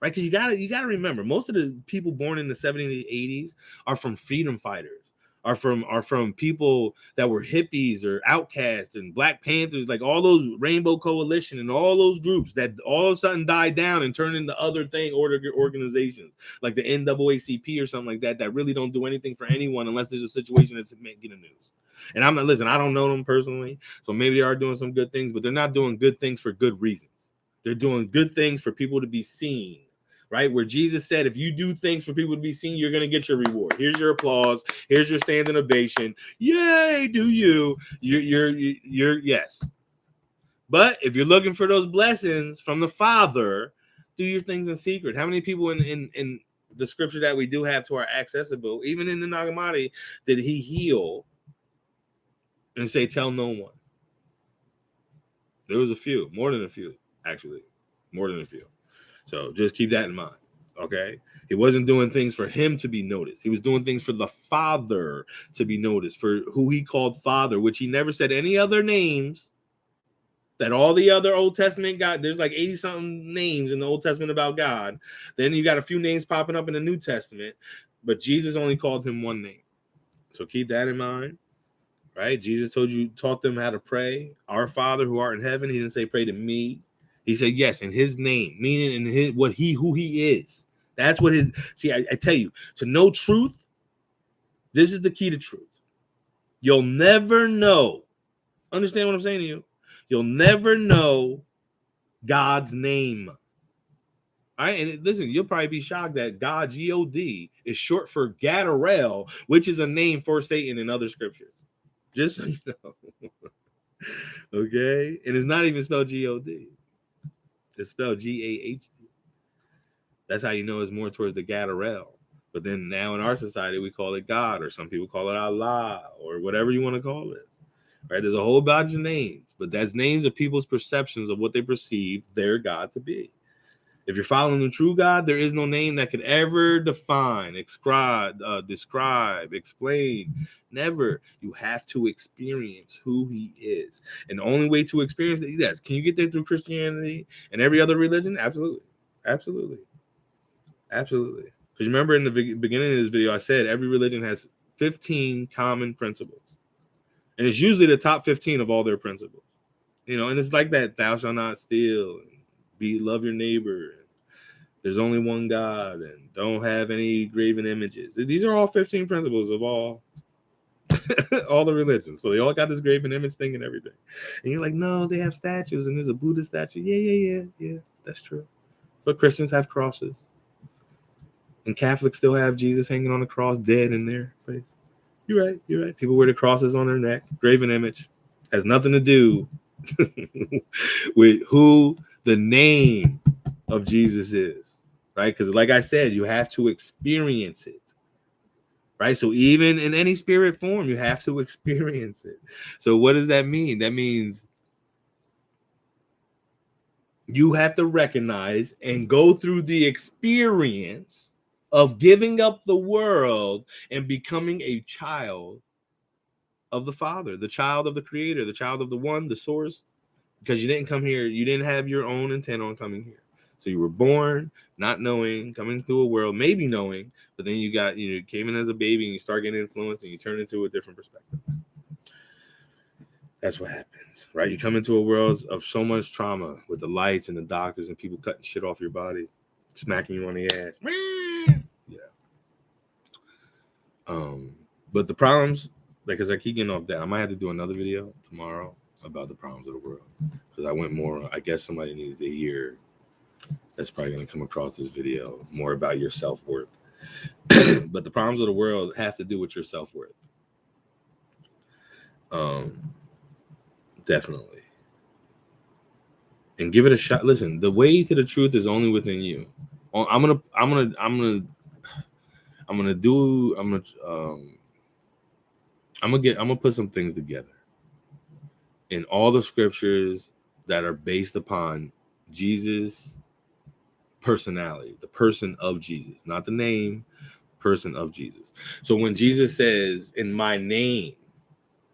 Right? Because you gotta remember, most of the people born in the 70s and 80s are from freedom fighters, are from people that were hippies or outcasts and Black Panthers, like all those Rainbow Coalition and all those groups that all of a sudden died down and turned into other organizations like the NAACP or something like that really don't do anything for anyone unless there's a situation that's making the news. And I'm not, listen, I don't know them personally, so maybe they are doing some good things, but they're not doing good things for good reasons. They're doing good things for people to be seen. Right? Where Jesus said, if you do things for people to be seen, you're going to get your reward. Here's your applause. Here's your standing ovation. Yay, do you. You're yes. But if you're looking for those blessings from the Father, do your things in secret. How many people in the scripture that we do have to our accessible, even in the Nag Hammadi, did he heal and say, tell no one? There was a few, more than a few, actually. More than a few. So just keep that in mind, okay? He wasn't doing things for him to be noticed. He was doing things for the Father to be noticed, for who he called Father, which he never said any other names that all the other Old Testament God, there's like 80-something names in the Old Testament about God. Then you got a few names popping up in the New Testament, but Jesus only called him one name. So keep that in mind, right? Jesus taught them how to pray. Our Father who art in heaven. He didn't say pray to me. He said, yes, in his name, meaning in who he is. That's what I tell you, to know truth, this is the key to truth. You'll never know. Understand what I'm saying to you? You'll never know God's name. All right, and listen, you'll probably be shocked that God, G-O-D, is short for Gadarel, which is a name for Satan in other scriptures. Just so you know. Okay? And it's not even spelled G-O-D. It's spelled G-A-H-D. That's how you know it's more towards the Gadarel. But then now in our society, we call it God, or some people call it Allah, or whatever you want to call it. Right? There's a whole bunch of names, but that's names of people's perceptions of what they perceive their God to be. If you're following the true God, there is no name that could ever define, describe, explain. Never. You have to experience who he is. And the only way to experience it, yes. Can you get there through Christianity and every other religion? Absolutely. Absolutely. Absolutely. Because remember in the beginning of this video, I said every religion has 15 common principles. And it's usually the top 15 of all their principles. You know, and it's like that, thou shalt not steal, and love your neighbor, and there's only one God, and don't have any graven images. These are all 15 principles of all the religions. So they all got this graven image thing and everything. And you're like, no, they have statues, and there's a Buddha statue. Yeah, that's true. But Christians have crosses. And Catholics still have Jesus hanging on the cross, dead in their place. You're right. People wear the crosses on their neck. Graven image. Has nothing to do with who the name of Jesus is, right? Because like I said, you have to experience it, right? So even in any spirit form, you have to experience it. So what does that mean? That means you have to recognize and go through the experience of giving up the world and becoming a child of the Father, the child of the Creator, the child of the One, the Source, because you didn't come here, you didn't have your own intent on coming here. So you were born not knowing, coming through a world, maybe knowing, but then you came in as a baby and you start getting influenced and you turn into a different perspective. That's what happens, right? You come into a world of so much trauma with the lights and the doctors and people cutting shit off your body, smacking you on the ass. Yeah. But the problems, because I keep getting off that, I might have to do another video tomorrow about the problems of the world, because I went more. I guess somebody needs to hear. That's probably going to come across this video more about your self-worth. But the problems of the world have to do with your self-worth. Definitely. And give it a shot. Listen, the way to the truth is only within you. I'm gonna put some things together in all the scriptures that are based upon Jesus' personality, the person of Jesus, not the name, person of Jesus. So when Jesus says, in my name,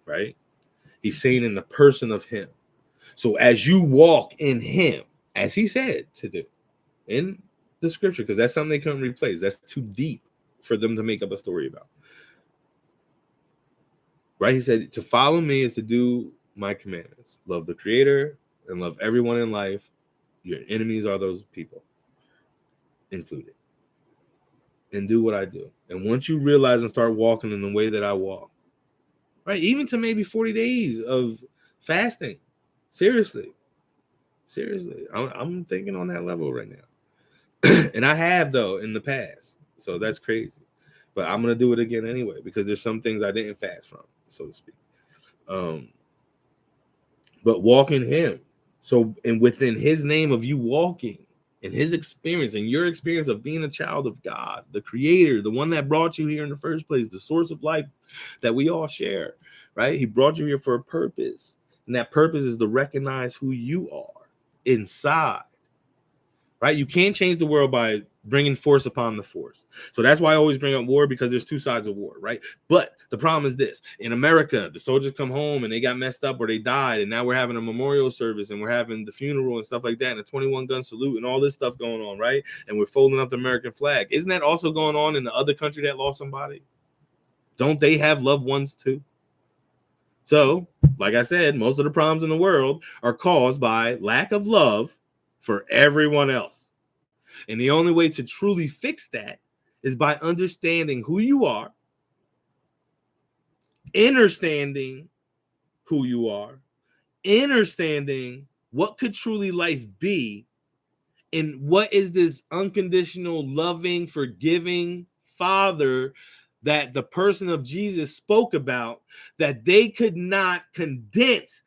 right, he's saying in the person of him. So as you walk in him, as he said to do in the scripture, because that's something they couldn't replace. That's too deep for them to make up a story about. Right? He said, to follow me is to do my commandments. Love the creator and love everyone in life. Your enemies are those people included. And do what I do. And once you realize and start walking in the way that I walk, right? Even to maybe 40 days of fasting. Seriously. I'm thinking on that level right now. And I have, though, in the past. So that's crazy. But I'm going to do it again anyway, because there's some things I didn't fast from, so to speak. But walk in him. So, and within his name of you walking and his experience and your experience of being a child of God, the creator, the one that brought you here in the first place, the source of life that we all share, right? He brought you here for a purpose. And that purpose is to recognize who you are inside, right? You can't change the world by bringing force upon the force. So that's why I always bring up war, because there's two sides of war, right? But the problem is this: in America, the soldiers come home and they got messed up or they died, and now we're having a memorial service and we're having the funeral and stuff like that, and a 21 gun salute and all this stuff going on, right? And we're folding up the American flag. Isn't that also going on in the other country that lost somebody? Don't they have loved ones too? So, like I said, most of the problems in the world are caused by lack of love for everyone else. And the only way to truly fix that is by understanding who you are, understanding who you are, understanding what could truly life be, and what is this unconditional, loving, forgiving Father that the person of Jesus spoke about, that they could not condense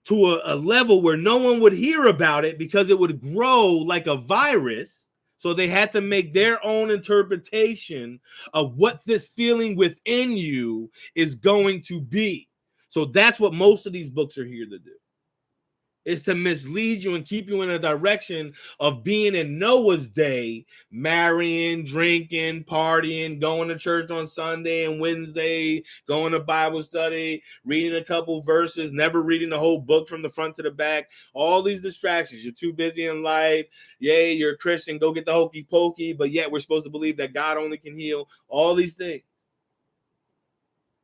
to a level where no one would hear about it because it would grow like a virus. So they had to make their own interpretation of what this feeling within you is going to be. So that's what most of these books are here to do, is to mislead you and keep you in a direction of being in Noah's day, marrying, drinking, partying, going to church on Sunday and Wednesday, going to Bible study, reading a couple verses, never reading the whole book from the front to the back. All these distractions. You're too busy in life. Yay, you're a Christian. Go get the hokey pokey. But yet we're supposed to believe that God only can heal. All these things.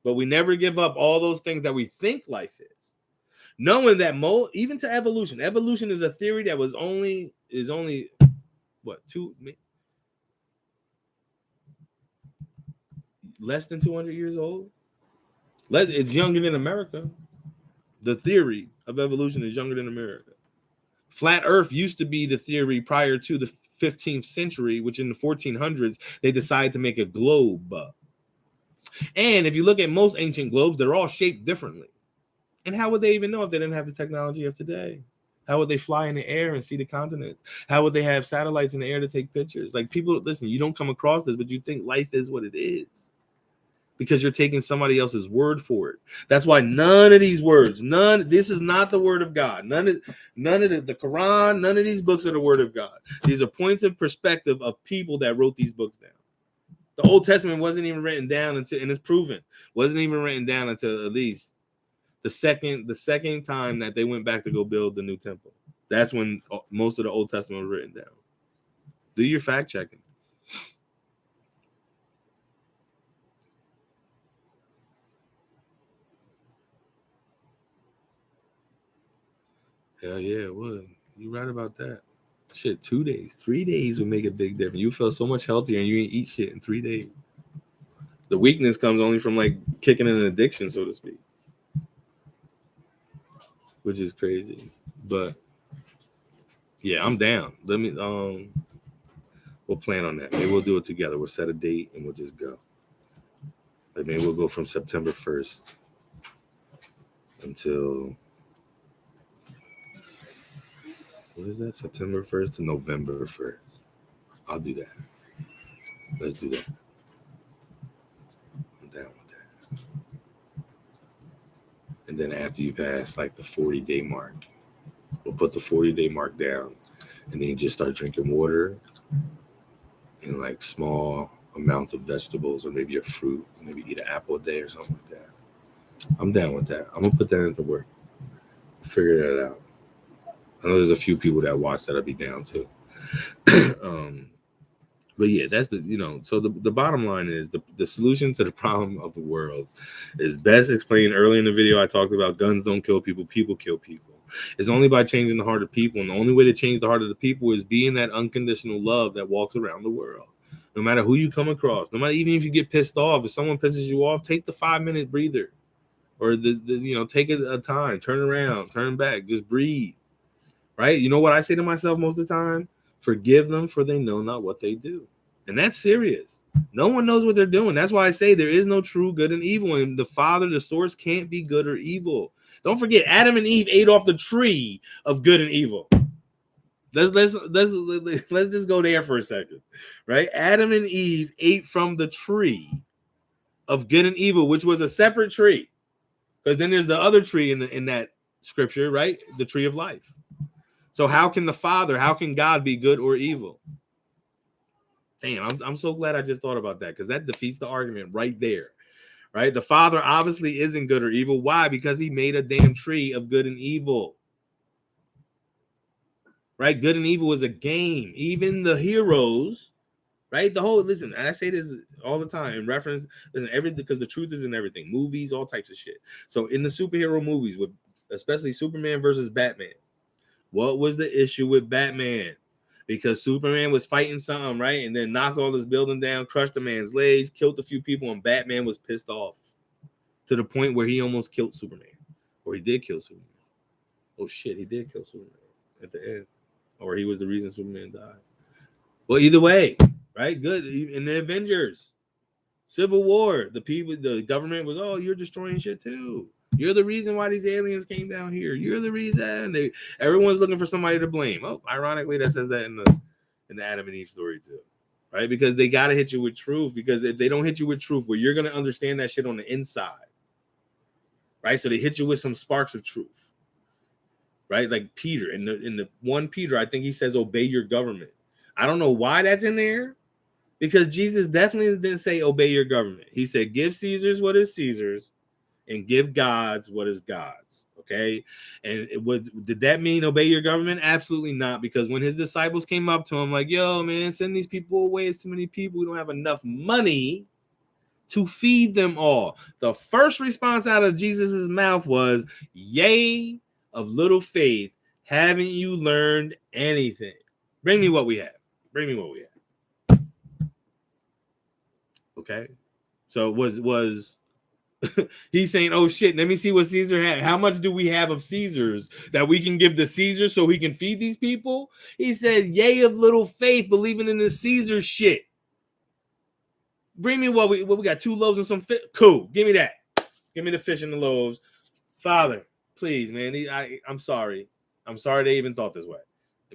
But we never give up all those things that we think life is. Knowing that even to evolution is a theory that is only what, less than 200 years old. It's younger than America. The theory of evolution is younger than America. Flat Earth used to be the theory prior to the 15th century, which in the 1400s they decided to make a globe. And if you look at most ancient globes, they're all shaped differently. And how would they even know if they didn't have the technology of today? How would they fly in the air and see the continents? How would they have satellites in the air to take pictures? Like, people, listen, you don't come across this, but you think life is what it is because you're taking somebody else's word for it. That's why none of these words, this is not the word of God. None of the Quran, none of these books are the word of God. These are points of perspective of people that wrote these books down. The Old Testament wasn't even written down until, and it's proven, wasn't even written down until at least the second time that they went back to go build the new temple. That's when most of the Old Testament was written down. Do your fact checking. Hell yeah, it would. You right about that. Shit, 2 days, 3 days would make a big difference. You feel so much healthier and you ain't eat shit in 3 days. The weakness comes only from like kicking an addiction, so to speak, which is crazy. But yeah, I'm down. We'll plan on that. Maybe we'll do it together. We'll set a date and we'll just go. Like maybe we'll go from September 1st until what is that? September 1st to November 1st. I'll do that. Let's do that. I'm down with that. And then after you pass like the 40-day mark, we'll put the 40-day mark down and then you just start drinking water and like small amounts of vegetables or maybe a fruit, maybe eat an apple a day or something like that. I'm down with that. I'm gonna put that into work. Figure that out. I know there's a few people that watch that'll be down too. But yeah, that's so the bottom line is the solution to the problem of the world is best explained earlier in the video. I talked about guns don't kill people, people kill people. It's only by changing the heart of people. And the only way to change the heart of the people is being that unconditional love that walks around the world. No matter who you come across, no matter even if you get pissed off, if someone pisses you off, take the 5-minute breather or take a time, turn around, turn back, just breathe. Right? You know what I say to myself most of the time? Forgive them, for they know not what they do. And that's serious. No one knows what they're doing. That's why I say there is no true good and evil. And the Father, the source, can't be good or evil. Don't forget, Adam and Eve ate off the tree of good and evil. Let's just go there for a second. Right? Adam and Eve ate from the tree of good and evil, which was a separate tree. Because then there's the other tree in that scripture, right? The tree of life. So how can God be good or evil? Damn, I'm so glad I just thought about that because that defeats the argument right there, right? The Father obviously isn't good or evil. Why? Because he made a damn tree of good and evil, right? Good and evil is a game. Even the heroes, right? Listen, I say this all the time in reference, everything, because the truth is in everything. Movies, all types of shit. So in the superhero movies, with especially Superman versus Batman, what was the issue with Batman? Because Superman was fighting something, right? And then knocked all this building down, crushed a man's legs, killed a few people, and Batman was pissed off to the point where he almost killed Superman. Or he did kill Superman. Oh shit, he did kill Superman at the end. Or he was the reason Superman died. Well, either way, right? Good. In the Avengers, Civil War, the government was, oh, you're destroying shit too. You're the reason why these aliens came down here. You're the reason. Everyone's looking for somebody to blame. Oh, ironically, that says that in the Adam and Eve story too, right? Because they gotta hit you with truth. Because if they don't hit you with truth, well, you're gonna understand that shit on the inside, right? So they hit you with some sparks of truth, right? Like Peter in the 1 Peter, I think he says, "Obey your government." I don't know why that's in there, because Jesus definitely didn't say obey your government. He said, "Give Caesar's what is Caesar's, and give God's what is God's." Okay. And did that mean obey your government? Absolutely not. Because when his disciples came up to him, like, yo, man, send these people away. It's too many people. We don't have enough money to feed them all. The first response out of Jesus's mouth was, yea, of little faith, haven't you learned anything? Bring me what we have. Bring me what we have. Okay. So was he's saying, oh shit, let me see what Caesar had. How much do we have of Caesar's that we can give to Caesar so he can feed these people? He said, yay of little faith, believing in the Caesar shit. Bring me what we got, 2 loaves and some fish. Cool, give me that. Give me the fish and the loaves. Father, please, man, I'm sorry. I'm sorry they even thought this way.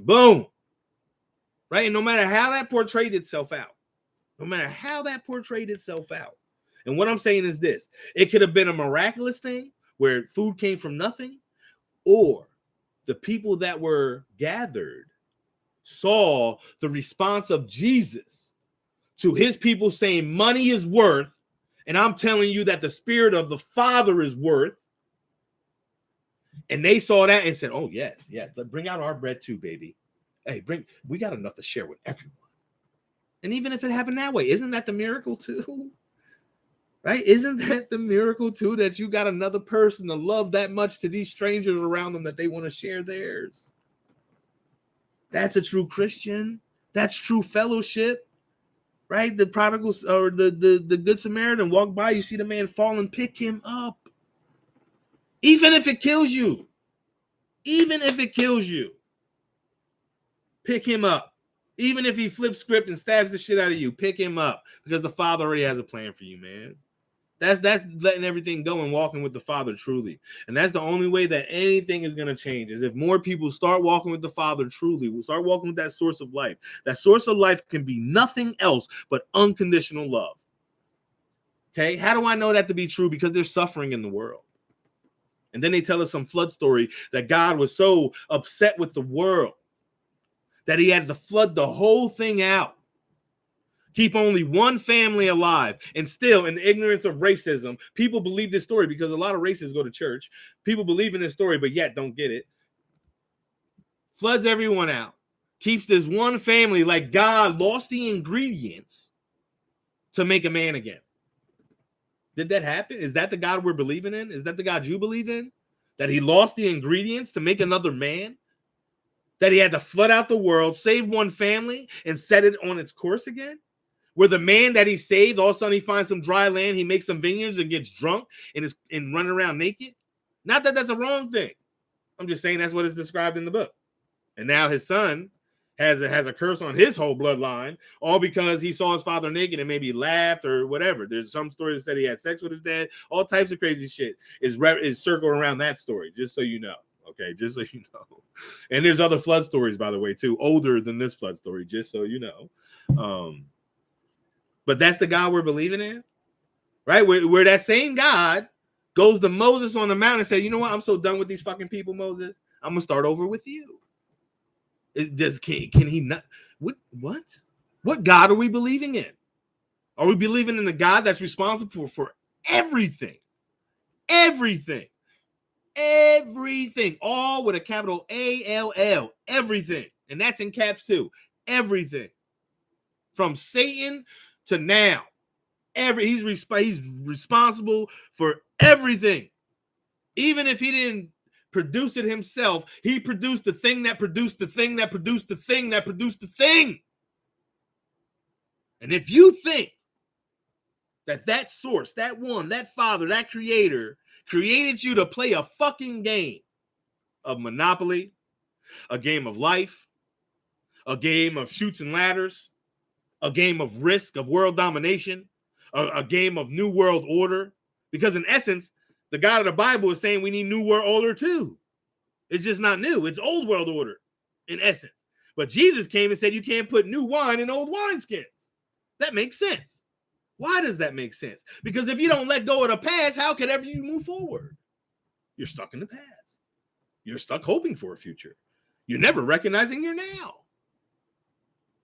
Boom. Right? And no matter how that portrayed itself out, and what I'm saying is this: it could have been a miraculous thing where food came from nothing, or the people that were gathered saw the response of Jesus to his people saying money is worth, and I'm telling you that the spirit of the Father is worth. And they saw that and said, oh, yes, let's bring out our bread too, baby. Hey, we got enough to share with everyone. And even if it happened that way, isn't that the miracle too? Right? Isn't that the miracle too, that you got another person to love that much to these strangers around them that they want to share theirs? That's a true Christian. That's true fellowship. Right? The prodigals or the good Samaritan walk by, you see the man fall and pick him up. Even if it kills you. Even if it kills you. Pick him up. Even if he flips script and stabs the shit out of you, pick him up, because the Father already has a plan for you, man. That's letting everything go and walking with the Father truly. And that's the only way that anything is going to change, is if more people start walking with the Father truly. We'll start walking with that source of life. That source of life can be nothing else but unconditional love. Okay? How do I know that to be true? Because there's suffering in the world. And then they tell us some flood story that God was so upset with the world that he had to flood the whole thing out. Keep only one family alive. And still, in the ignorance of racism, people believe this story, because a lot of racists go to church. People believe in this story, but yet don't get it. Floods everyone out. Keeps this one family, like God lost the ingredients to make a man again. Did that happen? Is that the God we're believing in? Is that the God you believe in? That he lost the ingredients to make another man? That he had to flood out the world, save one family, and set it on its course again? Where the man that he saved, all of a sudden he finds some dry land, he makes some vineyards and gets drunk and running around naked? Not that that's a wrong thing. I'm just saying that's what is described in the book. And now his son has a curse on his whole bloodline, all because he saw his father naked and maybe laughed or whatever. There's some story that said he had sex with his dad. All types of crazy shit is circled around that story, just so you know. Okay, just so you know. And there's other flood stories, by the way, too, older than this flood story, just so you know. But that's the God we're believing in, right? Where that same God goes to Moses on the mountain and said, you know what? I'm so done with these fucking people, Moses. I'm going to start over with you. Can he not? What? What God are we believing in? Are we believing in the God that's responsible for everything? Everything. Everything. All with a capital A-L-L. Everything. And that's in caps too. Everything. From Satan to now. He's responsible for everything. Even if he didn't produce it himself, he produced the thing that produced the thing that produced the thing that produced the thing. And if you think that source, that one, that Father, that creator created you to play a fucking game of Monopoly, a game of life, a game of chutes and ladders, a game of Risk, of world domination, a game of new world order, because in essence, the God of the Bible is saying we need new world order too. It's just not new. It's old world order in essence. But Jesus came and said you can't put new wine in old wineskins. That makes sense. Why does that make sense? Because if you don't let go of the past, how could ever you move forward? You're stuck in the past. You're stuck hoping for a future. You're never recognizing your now.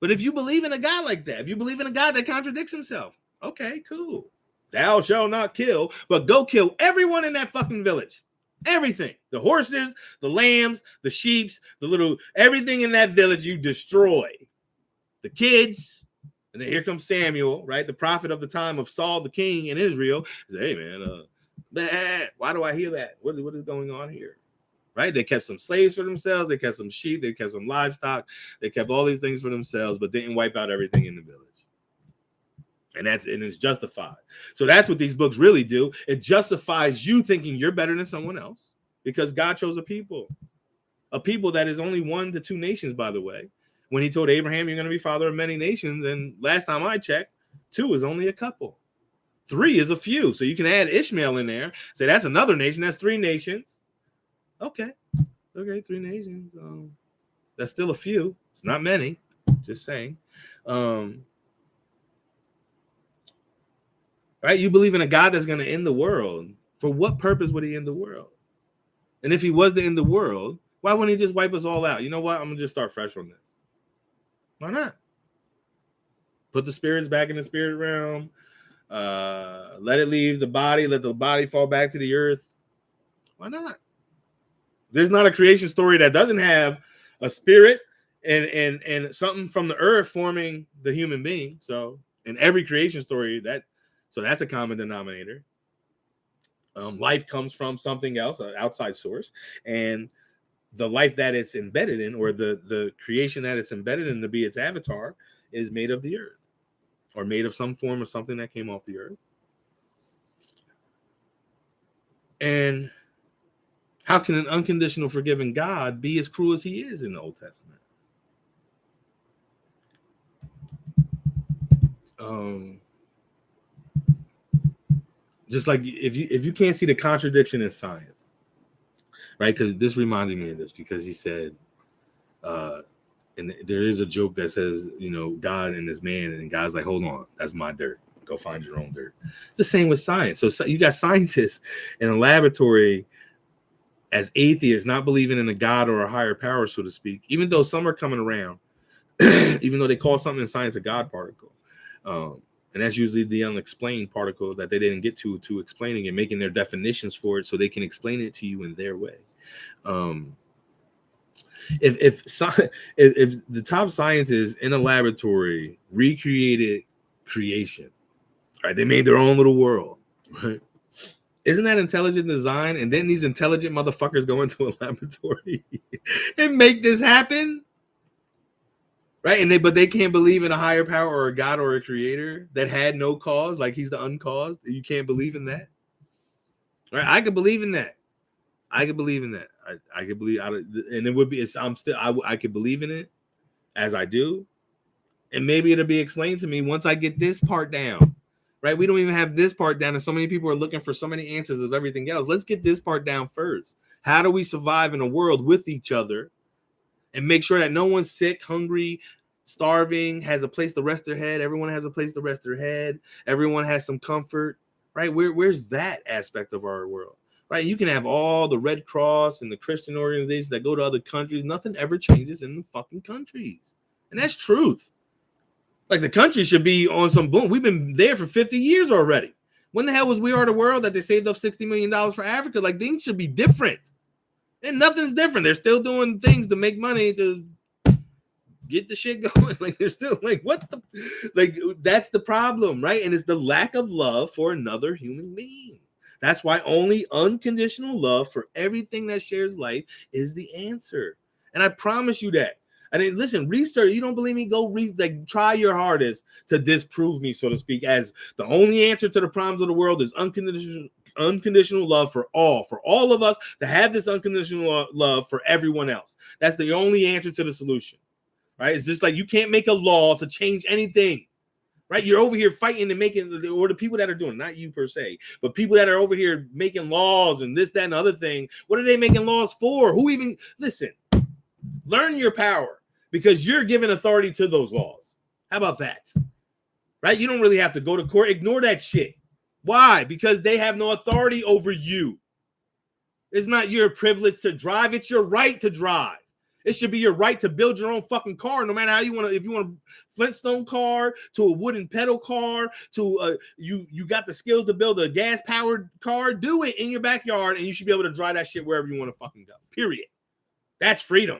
But if you believe in a God like that, if you believe in a God that contradicts himself, okay, cool. Thou shalt not kill, but go kill everyone in that fucking village. Everything. The horses, the lambs, the sheeps, everything in that village you destroy. The kids. And then here comes Samuel, right? The prophet of the time of Saul, the king in Israel. He said, hey, man, why do I hear that? What is going on here? Right? They kept some slaves for themselves. They kept some sheep. They kept some livestock. They kept all these things for themselves, but didn't wipe out everything in the village. And it's justified. So that's what these books really do. It justifies you thinking you're better than someone else, because God chose a people that is only 1 to 2 nations, by the way. When he told Abraham, you're going to be father of many nations. And last time I checked, 2 is only a couple. 3 is a few. So you can add Ishmael in there. Say that's another nation. That's 3 nations. Okay, 3 nations. That's still a few. It's not many. Just saying. Right? You believe in a God that's going to end the world. For what purpose would he end the world? And if he was to end the world, why wouldn't he just wipe us all out? You know what? I'm going to just start fresh on this. Why not? Put the spirits back in the spirit realm. Let it leave the body. Let the body fall back to the earth. Why not? There's not a creation story that doesn't have a spirit and something from the earth forming the human being. So in every creation story, So that's a common denominator. Life comes from something else, an outside source, and the life that it's embedded in, or the creation that it's embedded in to be its avatar, is made of the earth, or made of some form of something that came off the earth. And how can an unconditional forgiving God be as cruel as he is in the Old Testament? Just like if you can't see the contradiction in science, right? Because this reminded me of this, because he said, and there is a joke that says, God and this man, and God's like, hold on, that's my dirt. Go find your own dirt. It's the same with science. So you got scientists in a laboratory as atheists, not believing in a God or a higher power, so to speak, even though some are coming around, even though they call something in science a God particle. And that's usually the unexplained particle that they didn't get to explaining and making their definitions for it so they can explain it to you in their way. If the top scientists in a laboratory recreated creation, right? They made their own little world, right? Isn't that intelligent design? And then these intelligent motherfuckers go into a laboratory and make this happen, right? But they can't believe in a higher power or a God or a creator that had no cause, like he's the uncaused. You can't believe in that, right? I could believe in that. I could believe in that. I could believe, and it would be. I could believe in it as I do, and maybe it'll be explained to me once I get this part down. Right? We don't even have this part down, and so many people are looking for so many answers of everything else. Let's get this part down first. How do we survive in a world with each other and make sure that no one's sick, hungry, starving, has a place to rest their head? Everyone has a place to rest their head. Everyone has some comfort, right? Where's that aspect of our world? Right? You can have all the Red Cross and the Christian organizations that go to other countries. Nothing ever changes in the fucking countries. And that's truth. Like, the country should be on some boom. We've been there for 50 years already. When the hell was We Are the World that they saved up $60 million for Africa? Like, things should be different. And nothing's different. They're still doing things to make money to get the shit going. Like, they're still like, that's the problem, right? And it's the lack of love for another human being. That's why only unconditional love for everything that shares life is the answer. And I promise you that. I mean, listen, research. You don't believe me? Go read. Like, try your hardest to disprove me, so to speak, as the only answer to the problems of the world is unconditional love for all of us, to have this unconditional love for everyone else. That's the only answer to the solution, right? It's just like, you can't make a law to change anything, right? You're over here fighting and making, or the people that are doing, not you per se, but people that are over here making laws and this, that, and the other thing. What are they making laws for? Who even, listen, learn your power, because you're giving authority to those laws. How about that? Right? You don't really have to go to court. Ignore that shit. Why? Because they have no authority over you. It's not your privilege to drive. It's your right to drive. It should be your right to build your own fucking car, no matter how you want to. If you want a Flintstone car, to a wooden pedal car, to you got the skills to build a gas-powered car, do it in your backyard, and you should be able to drive that shit wherever you want to fucking go. Period. That's freedom.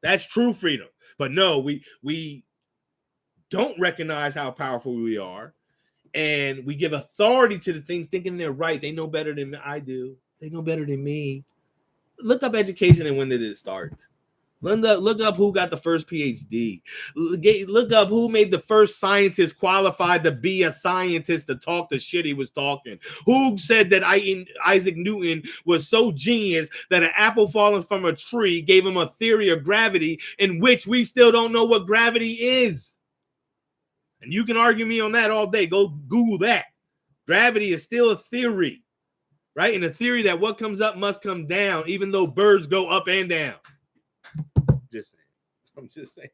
That's true freedom. But no, we don't recognize how powerful we are, and we give authority to the things thinking they're right. They know better than I do. They know better than me. Look up education and when did it start. Look up who got the first PhD. Look up who made the first scientist qualified to be a scientist to talk the shit he was talking. Who said that Isaac Newton was so genius that an apple falling from a tree gave him a theory of gravity, in which we still don't know what gravity is. And you can argue me on that all day. Go Google that. Gravity is still a theory, right? And a theory that what comes up must come down, even though birds go up and down. Just saying. I'm just saying.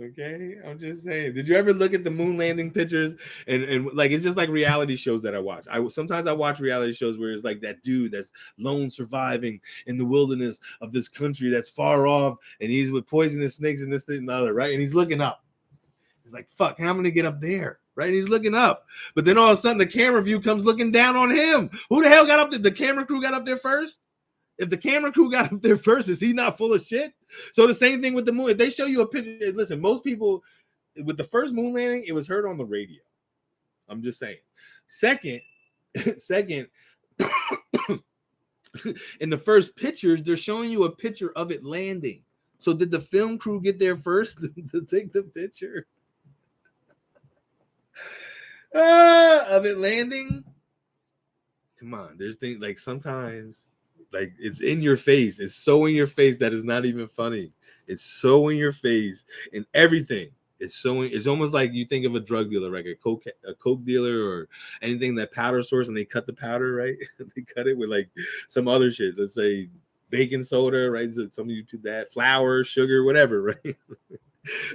Okay, I'm just saying. Did you ever look at the moon landing pictures and like, it's just like reality shows that I watch. Sometimes I watch reality shows where it's like that dude that's lone surviving in the wilderness of this country that's far off, and he's with poisonous snakes and this thing and the other, right? And he's looking up. He's like, "Fuck, how am I gonna get up there?" Right? And he's looking up, but then all of a sudden the camera view comes looking down on him. Who the hell got up there? The camera crew got up there first. If the camera crew got up there first, is he not full of shit? So the same thing with the moon. If they show you a picture, listen, most people, with the first moon landing, it was heard on the radio. I'm just saying. Second, in the first pictures, they're showing you a picture of it landing. So did the film crew get there first to take the picture of it landing? Come on, there's things like sometimes like it's in your face. It's so in your face that it's not even funny. It's so in your face and everything. It's almost like you think of a drug dealer, like a coke dealer or anything that powder source, and they cut the powder, right? They cut it with like some other shit. Let's say baking soda, right? So some of you do that, flour, sugar, whatever, right?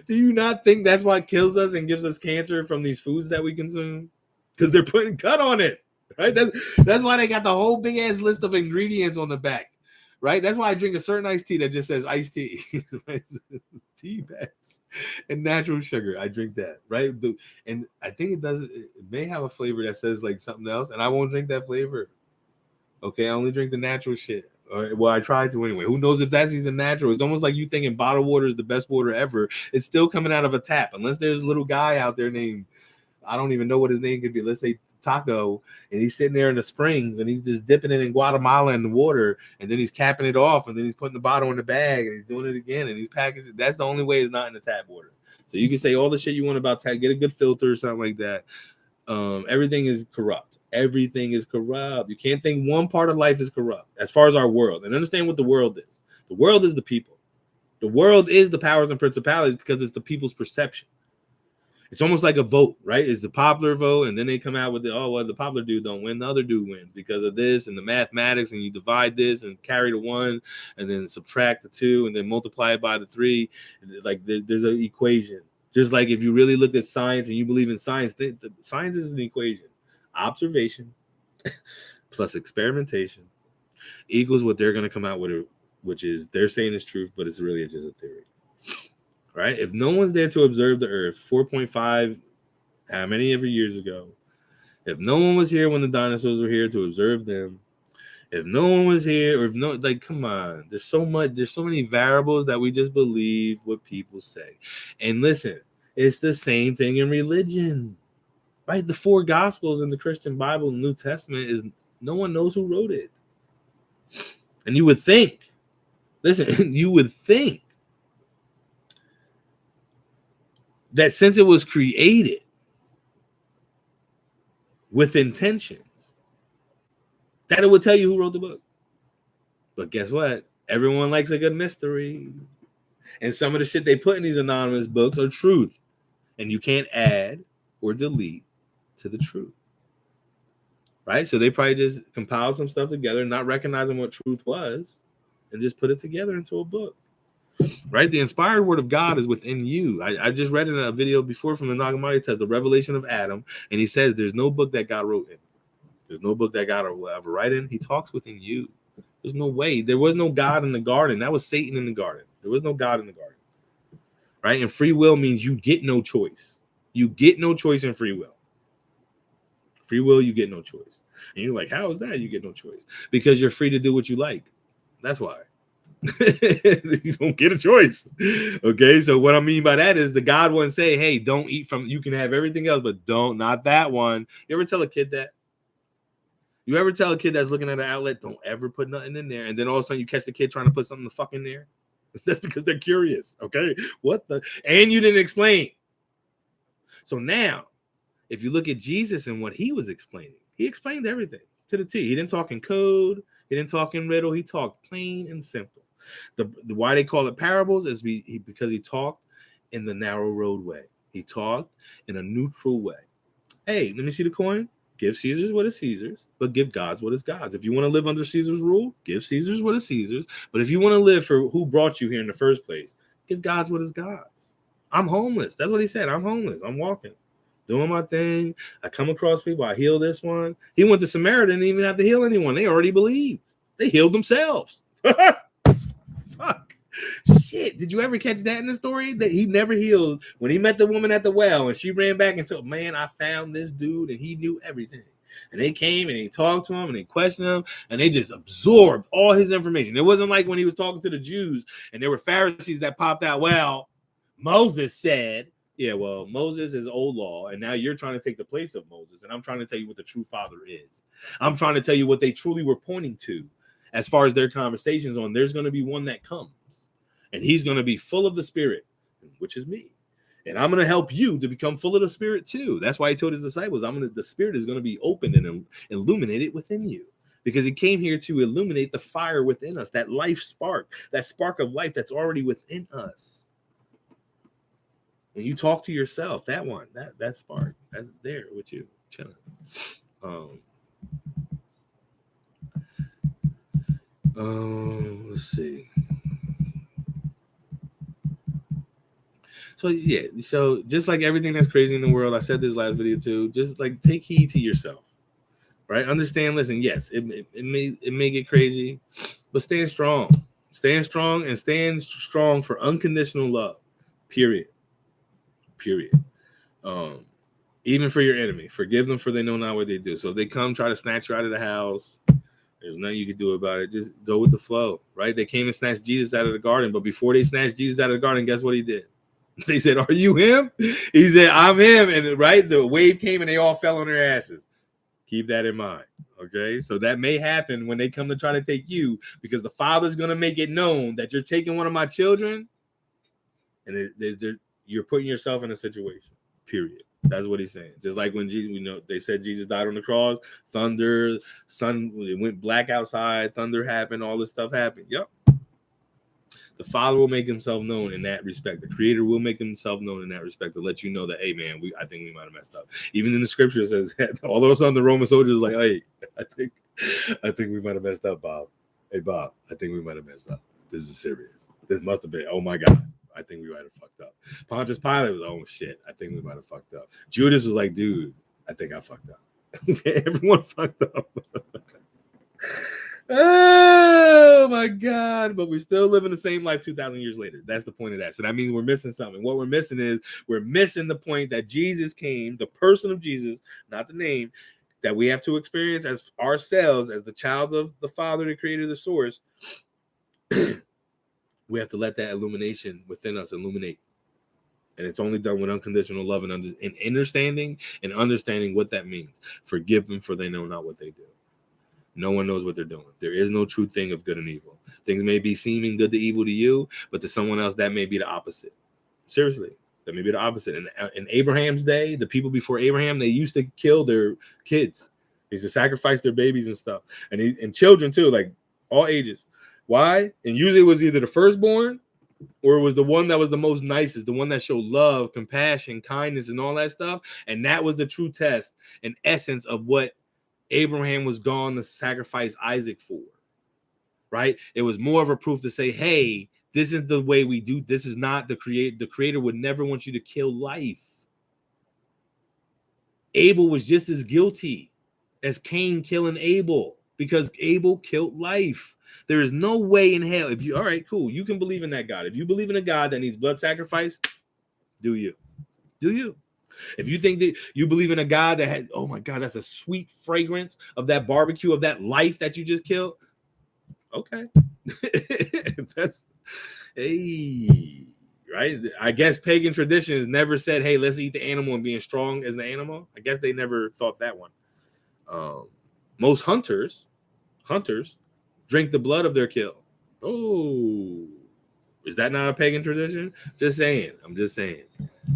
Do you not think that's what kills us and gives us cancer from these foods that we consume? Because they're putting cut on it, right? That's why they got the whole big ass list of ingredients on the back, right? That's why I drink a certain iced tea that just says iced tea, right? Tea bags and natural sugar. I drink that, right? And I think it may have a flavor that says like something else, and I won't drink that flavor. Okay, I only drink the natural shit. Well, I try to anyway. Who knows if that's even natural? It's almost like you thinking bottled water is the best water ever. It's still coming out of a tap, unless there's a little guy out there named, I don't even know what his name could be. Let's say Taco, and he's sitting there in the springs, and he's just dipping it in Guatemala in the water, and then he's capping it off, and then he's putting the bottle in the bag, and he's doing it again, and he's packaging. That's the only way it's not in the tap water. So you can say all the shit you want about tap, get a good filter or something like that. Everything is corrupt. Everything is corrupt. You can't think one part of life is corrupt as far as our world. And understand what the world is. The world is the people. The world is the powers and principalities because it's the people's perception. It's almost like a vote, right? It's the popular vote, and then they come out with the popular dude don't win, the other dude wins because of this and the mathematics, and you divide this and carry the 1 and then subtract the 2 and then multiply it by the 3. Like there's an equation. Just like if you really looked at science and you believe in science, science is an equation. Observation plus experimentation equals what they're going to come out with, which is they're saying is truth, but it's really just a theory. Right? If no one's there to observe the earth 4.5 how many ever years ago, if no one was here when the dinosaurs were here to observe them, if no one was here, or if no, like, come on, there's so many variables that we just believe what people say. And listen, it's the same thing in religion, right? The 4 gospels in the Christian Bible, the New Testament, is no one knows who wrote it. And you would think, you would think that since it was created with intentions, that it would tell you who wrote the book. But guess what? Everyone likes a good mystery. And some of the shit they put in these anonymous books are truth. And you can't add or delete to the truth. Right? So they probably just compiled some stuff together, not recognizing what truth was, and just put it together into a book. Right? The inspired word of God is within you. I just read in a video before from the Nagamati test, the revelation of Adam, and he says there's no book that God wrote in. There's no book that God will ever write in. He talks within you. There's no way. There was no God in the garden. That was Satan in the garden. There was no God in the garden. Right? And free will means you get no choice. You get no choice in free will. Free will, you get no choice. And you're like, how is that? You get no choice. Because you're free to do what you like. That's why. You don't get a choice. Okay, so what I mean by that is the God wouldn't say, hey, don't eat from, you can have everything else, but not that one. You ever tell a kid that? You ever tell a kid that's looking at an outlet, don't ever put nothing in there, and then all of a sudden you catch the kid trying to put something the fuck in there? That's because they're curious. Okay, what the? And you didn't explain. So now, if you look at Jesus and what he was explaining, he explained everything to the T. He didn't talk in code. He didn't talk in riddle. He talked plain and simple. The why they call it parables is because he talked in the narrow roadway. He talked in a neutral way. Hey, let me see the coin. Give Caesar's what is Caesar's, but give God's what is God's. If you want to live under Caesar's rule, give Caesar's what is Caesar's. But if you want to live for who brought you here in the first place, give God's what is God's. I'm homeless. That's what he said. I'm homeless. I'm walking, doing my thing. I come across people. I heal this one. He went to Samaritan, didn't even have to heal anyone. They already believed. They healed themselves. Fuck. Shit. Did you ever catch that in the story? That he never healed when he met the woman at the well and she ran back and told, man, I found this dude and he knew everything. And they came and they talked to him and they questioned him and they just absorbed all his information. It wasn't like when he was talking to the Jews and there were Pharisees that popped out, well, Moses said, Yeah, well, Moses is old law, and now you're trying to take the place of Moses, and I'm trying to tell you what the true father is. I'm trying to tell you what they truly were pointing to as far as their conversations on. There's going to be one that comes, and he's going to be full of the Spirit, which is me. And I'm going to help you to become full of the Spirit too. That's why he told his disciples, the Spirit is going to be opened and illuminated within you. Because he came here to illuminate the fire within us, that life spark, that spark of life that's already within us. When you talk to yourself, that spark, that's there with you, chilling. Let's see. So yeah, so just like everything that's crazy in the world, I said this last video too. Just like take heed to yourself, right? Understand. Listen, yes, it may get crazy, but stand strong. Stand strong and stand strong for unconditional love. Period. Even for your enemy, forgive them for they know not what they do. So if they come try to snatch you out of the house, there's nothing you can do about it. Just go with the flow, right? They came and snatched Jesus out of the garden, but before they snatched Jesus out of the garden, guess what he did? They said, "Are you him?" He said, "I'm him." And right, the wave came and they all fell on their asses. Keep that in mind. Okay, so that may happen when they come to try to take you, because the Father's going to make it known that you're taking one of my children, and you're putting yourself in a situation. Period. That's what he's saying. Just like when Jesus, they said Jesus died on the cross, thunder, sun, it went black outside, thunder happened, all this stuff happened. Yep. The Father will make himself known in that respect. The Creator will make himself known in that respect to let you know that, hey, man, I think we might have messed up. Even in the Scripture says that. All of a sudden, the Roman soldiers like, hey, I think we might have messed up, Bob. Hey, Bob, I think we might have messed up. This is serious. This must have been. Oh my God, I think we might have fucked up. Pontius Pilate was, oh shit, I think we might have fucked up. Judas was like, dude, I think I fucked up. Everyone fucked up. Oh my God, but we're still living the same life 2,000 years later. That's the point of that. So that means we're missing something. What we're missing is we're missing the point that Jesus came, the person of Jesus, not the name, that we have to experience as ourselves, as the child of the Father, the Creator, the source. We have to let that illumination within us illuminate. And it's only done with unconditional love and understanding what that means. Forgive them, for they know not what they do. No one knows what they're doing. There is no true thing of good and evil. Things may be seeming good to evil to you, but to someone else, that may be the opposite. Seriously, that may be the opposite. In Abraham's day, the people before Abraham, they used to kill their kids. They used to sacrifice their babies and stuff. And children too, like all ages. Why? And usually it was either the firstborn or it was the one that was the most nicest, the one that showed love, compassion, kindness, and all that stuff. And that was the true test and essence of what Abraham was gone to sacrifice Isaac for, right? It was more of a proof to say, hey, this is the way we do. This is not the creator. The Creator would never want you to kill life. Abel was just as guilty as Cain killing Abel, because Abel killed life. There is no way in hell. If you, all right, cool, you can believe in that God. If you believe in a God that needs blood sacrifice, do you? If you think that you believe in a God that had, oh my God, that's a sweet fragrance of that barbecue, of that life that you just killed. Okay. That's, hey, right? I guess pagan traditions never said, hey, let's eat the animal and being strong as the animal. I guess they never thought that one. Most hunters drink the blood of their kill. Oh, is that not a pagan tradition? Just saying. I'm just saying.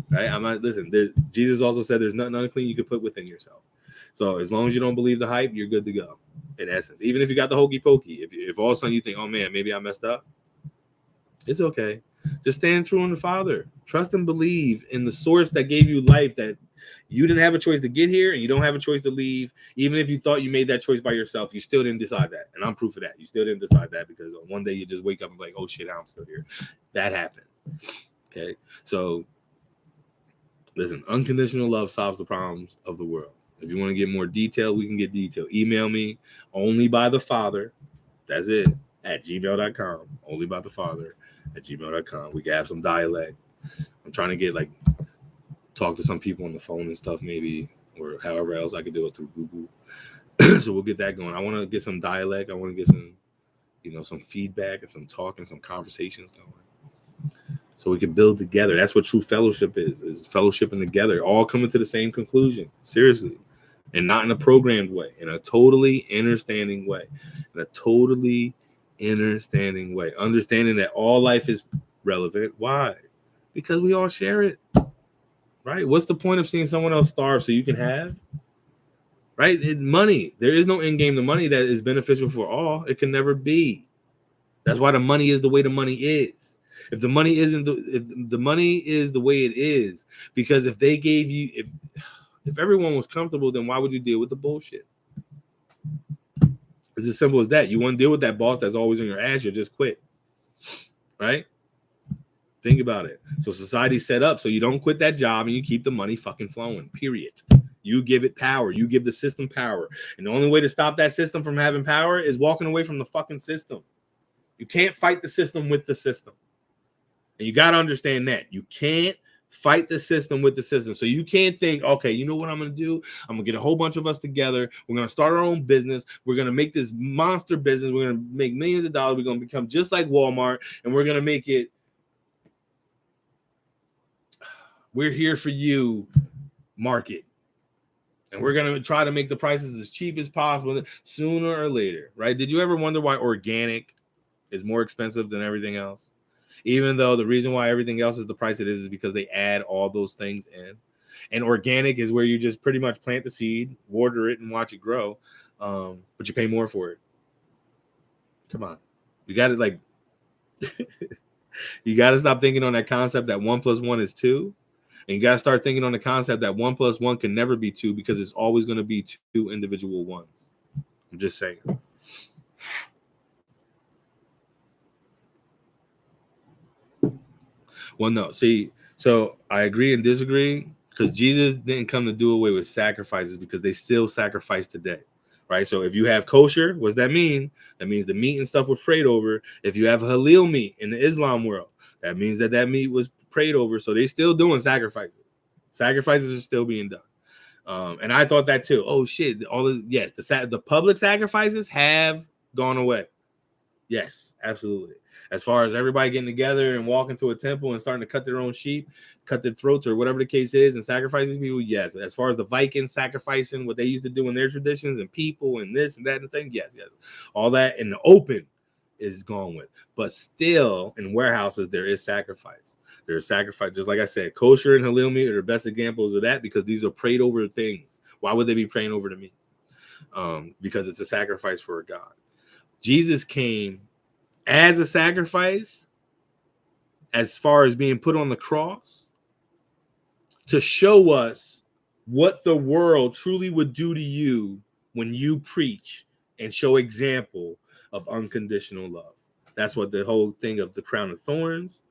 Right? I'm not, listen, Jesus also said there's nothing unclean you can put within yourself. So as long as you don't believe the hype, you're good to go. In essence, even if you got the hokey pokey, if all of a sudden you think, oh man, maybe I messed up, it's okay. Just stand true in the Father. Trust and believe in the source that gave you life, that you didn't have a choice to get here and you don't have a choice to leave. Even if you thought you made that choice by yourself, you still didn't decide that. And I'm proof of that. You still didn't decide that, because one day you just wake up and be like, oh shit, I'm still here. That happened. Okay. So listen, unconditional love solves the problems of the world. If you want to get more detail, we can get detail. Email me, only by the Father. That's it. At gmail.com. Only by the Father at gmail.com. We can have some dialect. I'm trying to get talk to some people on the phone and stuff, maybe, or however else I could do it through Google. So we'll get that going. I want to get some dialect. I want to get some, some feedback and some talk and some conversations going. so we can build together. That's what true fellowship is fellowshipping together, all coming to the same conclusion, seriously, and not in a programmed way, in a totally understanding way, understanding that all life is relevant. Why? Because we all share it, right? What's the point of seeing someone else starve so you can have? Right? Money. There is no end game to money that is beneficial for all. It can never be. That's why the money is the way the money is. If the money isn't, if the money is the way it is, because if they gave you, if everyone was comfortable, then why would you deal with the bullshit? It's as simple as that. You want to deal with that boss that's always on your ass, you just quit. Right? Think about it. So society's set up so you don't quit that job and you keep the money fucking flowing, period. You give it power. You give the system power. And the only way to stop that system from having power is walking away from the fucking system. You can't fight the system with the system. And you got to understand that. You can't fight the system with the system. So you can't think, okay, you know what I'm going to do? I'm going to get a whole bunch of us together. We're going to start our own business. We're going to make this monster business. We're going to make millions of dollars. We're going to become just like Walmart. And we're going to make it. We're here for you market. And we're going to try to make the prices as cheap as possible sooner or later, right? Did you ever wonder why organic is more expensive than everything else? Even though the reason why everything else is the price it is because they add all those things in. And organic is where you just pretty much plant the seed, water it, and watch it grow. But you pay more for it. Come on. You got to like, you got to stop thinking on that concept that 1 + 1 is 2. And you got to start thinking on the concept that 1 + 1 can never be 2 because it's always going to be 2 individual ones. I'm just saying. Well, no. See, so I agree and disagree because Jesus didn't come to do away with sacrifices because they still sacrifice today, right? So if you have kosher, what does that mean? That means the meat and stuff was prayed over. If you have halal meat in the Islam world, that means that meat was prayed over. So they still doing sacrifices. Sacrifices are still being done. And I thought that too. Oh shit! The public sacrifices have gone away. Yes, absolutely. As far as everybody getting together and walking to a temple and starting to cut their own sheep, cut their throats or whatever the case is, and sacrificing people, yes. As far as the Vikings sacrificing what they used to do in their traditions and people and this and that and thing, yes. All that in the open is gone with. But still, in warehouses, there is sacrifice. There is sacrifice. Just like I said, kosher and halal meat are the best examples of that because these are prayed over things. Why would they be praying over the meat? Because it's a sacrifice for a God. Jesus came as a sacrifice, as far as being put on the cross, to show us what the world truly would do to you when you preach and show example of unconditional love. That's what the whole thing of the crown of thorns,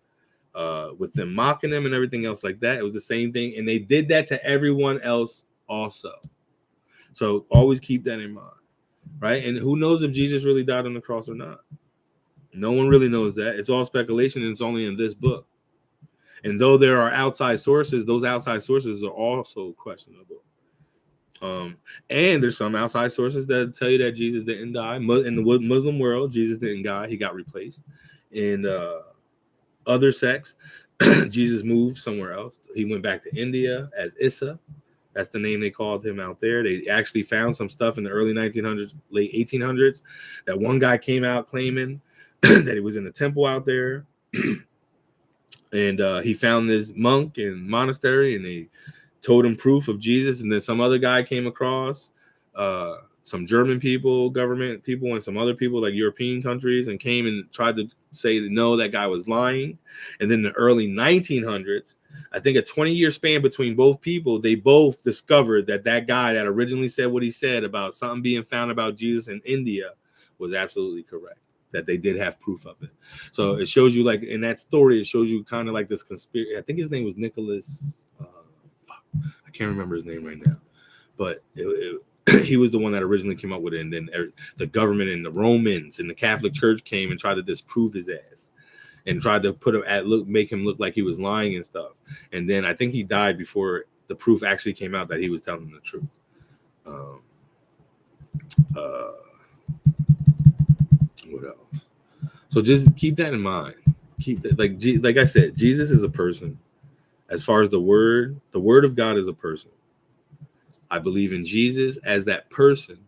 with them mocking them and everything else like that. It was the same thing. And they did that to everyone else also. So always keep that in mind, right? And who knows if Jesus really died on the cross or not? No one really knows that. It's all speculation, and it's only in this book. And though there are outside sources, those outside sources are also questionable. And there's some outside sources that tell you that Jesus didn't die. In the Muslim world, Jesus didn't die. He got replaced. In other sects, Jesus moved somewhere else. He went back to India as Isa. That's the name they called him out there. They actually found some stuff in the early 1900s, late 1800s, that one guy came out claiming that he was in the temple out there. And he found this monk in monastery, and they told him proof of Jesus. And then some other guy came across some German people, government people, and some other people like European countries, and came and tried to say that no, that guy was lying. And then in the early 1900s, I think a 20-year span between both people, they both discovered that guy that originally said what he said about something being found about Jesus in India was absolutely correct, that they did have proof of it. So it shows you, like in that story, it shows you kind of like this conspiracy. I think his name was Nicholas. I can't remember his name right now, but he was the one that originally came up with it. And then the government and the Romans and the Catholic Church came and tried to disprove his ass and tried to make him look like he was lying and stuff. And then I think he died before the proof actually came out that he was telling the truth. What else? So just keep that in mind. keep that, like I said, Jesus is a person. As far as the word of God is a person. I believe in Jesus as that person,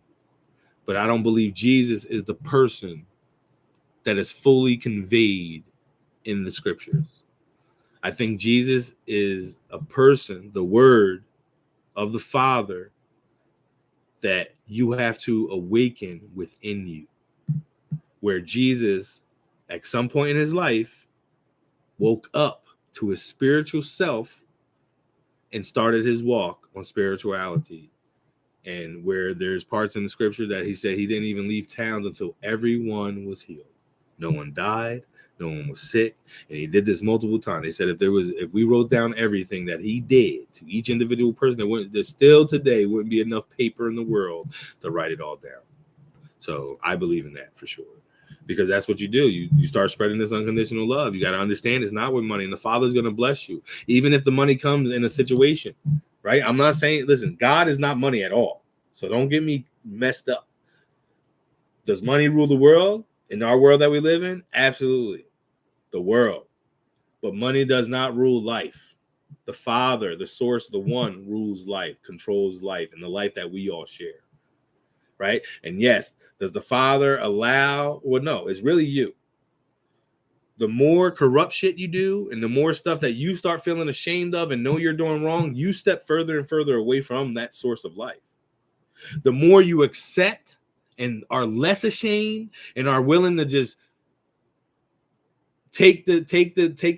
but I don't believe Jesus is the person that is fully conveyed in the scriptures. I think Jesus is a person, the word of the Father, that you have to awaken within you, where Jesus, at some point in his life, woke up to his spiritual self and started his walk on spirituality. And where there's parts in the scripture that he said he didn't even leave towns until everyone was healed. No one died, no one was sick, and he did this multiple times. They said if we wrote down everything that he did to each individual person, there still today wouldn't be enough paper in the world to write it all down. So I believe in that for sure, because that's what you do. You start spreading this unconditional love. You got to understand it's not with money, and the Father's going to bless you, even if the money comes in a situation, right? I'm not saying, listen, God is not money at all, so don't get me messed up. Does money rule the world? In our world that we live in? Absolutely. The world. But money does not rule life. The Father, the source, the one rules life, controls life, and the life that we all share. Right? And yes, does the Father allow? Well, no, it's really you. The more corrupt shit you do and the more stuff that you start feeling ashamed of and know you're doing wrong, you step further and further away from that source of life. The more you accept and are less ashamed and are willing to just take the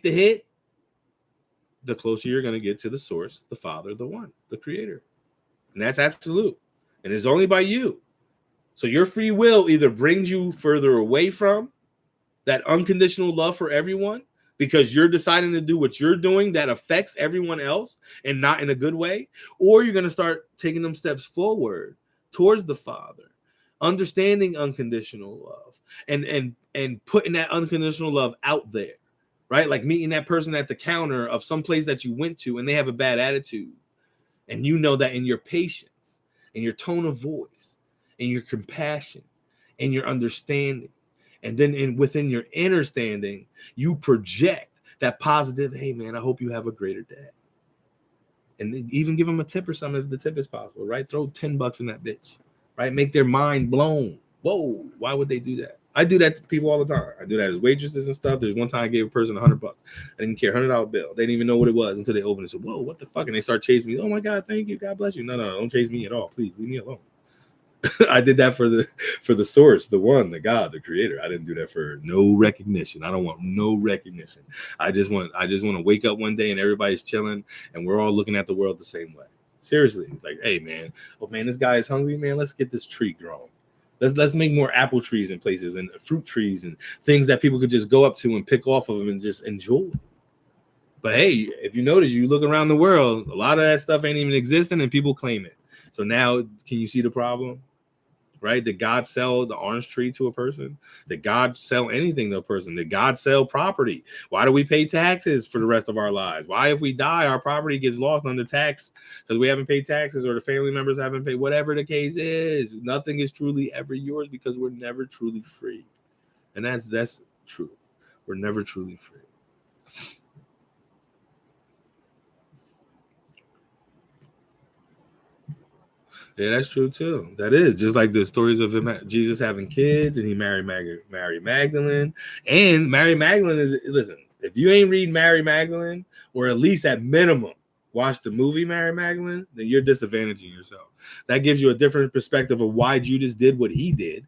hit, the closer you're going to get to the source, the Father, the one, the creator. And that's absolute. And it's only by you. So your free will either brings you further away from that unconditional love for everyone because you're deciding to do what you're doing that affects everyone else and not in a good way, or you're going to start taking them steps forward towards the Father, understanding unconditional love and putting that unconditional love out there, right? Like meeting that person at the counter of some place that you went to and they have a bad attitude. And you know that in your patience and your tone of voice and your compassion and your understanding, and then within your understanding, you project that positive, hey, man, I hope you have a greater day. And even give them a tip or something if the tip is possible, right? Throw $10 in that bitch, right? Make their mind blown. Whoa, why would they do that? I do that to people all the time. I do that as waitresses and stuff. There's one time I gave a person $100. I didn't care, $100 bill. They didn't even know what it was until they opened it. So, whoa, what the fuck? And they start chasing me. Oh my God, thank you. God bless you. No, don't chase me at all. Please leave me alone. I did that for the source, the one, the God, the creator. I didn't do that for no recognition. I don't want no recognition. I just want to wake up one day and everybody's chilling and we're all looking at the world the same way. Seriously, like, hey man, oh man, this guy is hungry, man. Let's get this tree grown. Let's make more apple trees in places and fruit trees and things that people could just go up to and pick off of them and just enjoy. But hey, if you notice, you look around the world, a lot of that stuff ain't even existing and people claim it. So now, can you see the problem? Right? Did God sell the orange tree to a person? Did God sell anything to a person? Did God sell property? Why do we pay taxes for the rest of our lives? Why, if we die, our property gets lost under tax because we haven't paid taxes or the family members haven't paid? Whatever the case is, nothing is truly ever yours because we're never truly free. And that's truth. We're never truly free. Yeah, that's true too. That is just like the stories of him, Jesus having kids, and he married Mary Magdalene. And Mary Magdalene is, listen, if you ain't read Mary Magdalene, or at least at minimum watch the movie Mary Magdalene, then you're disadvantaging yourself. That gives you a different perspective of why Judas did what he did.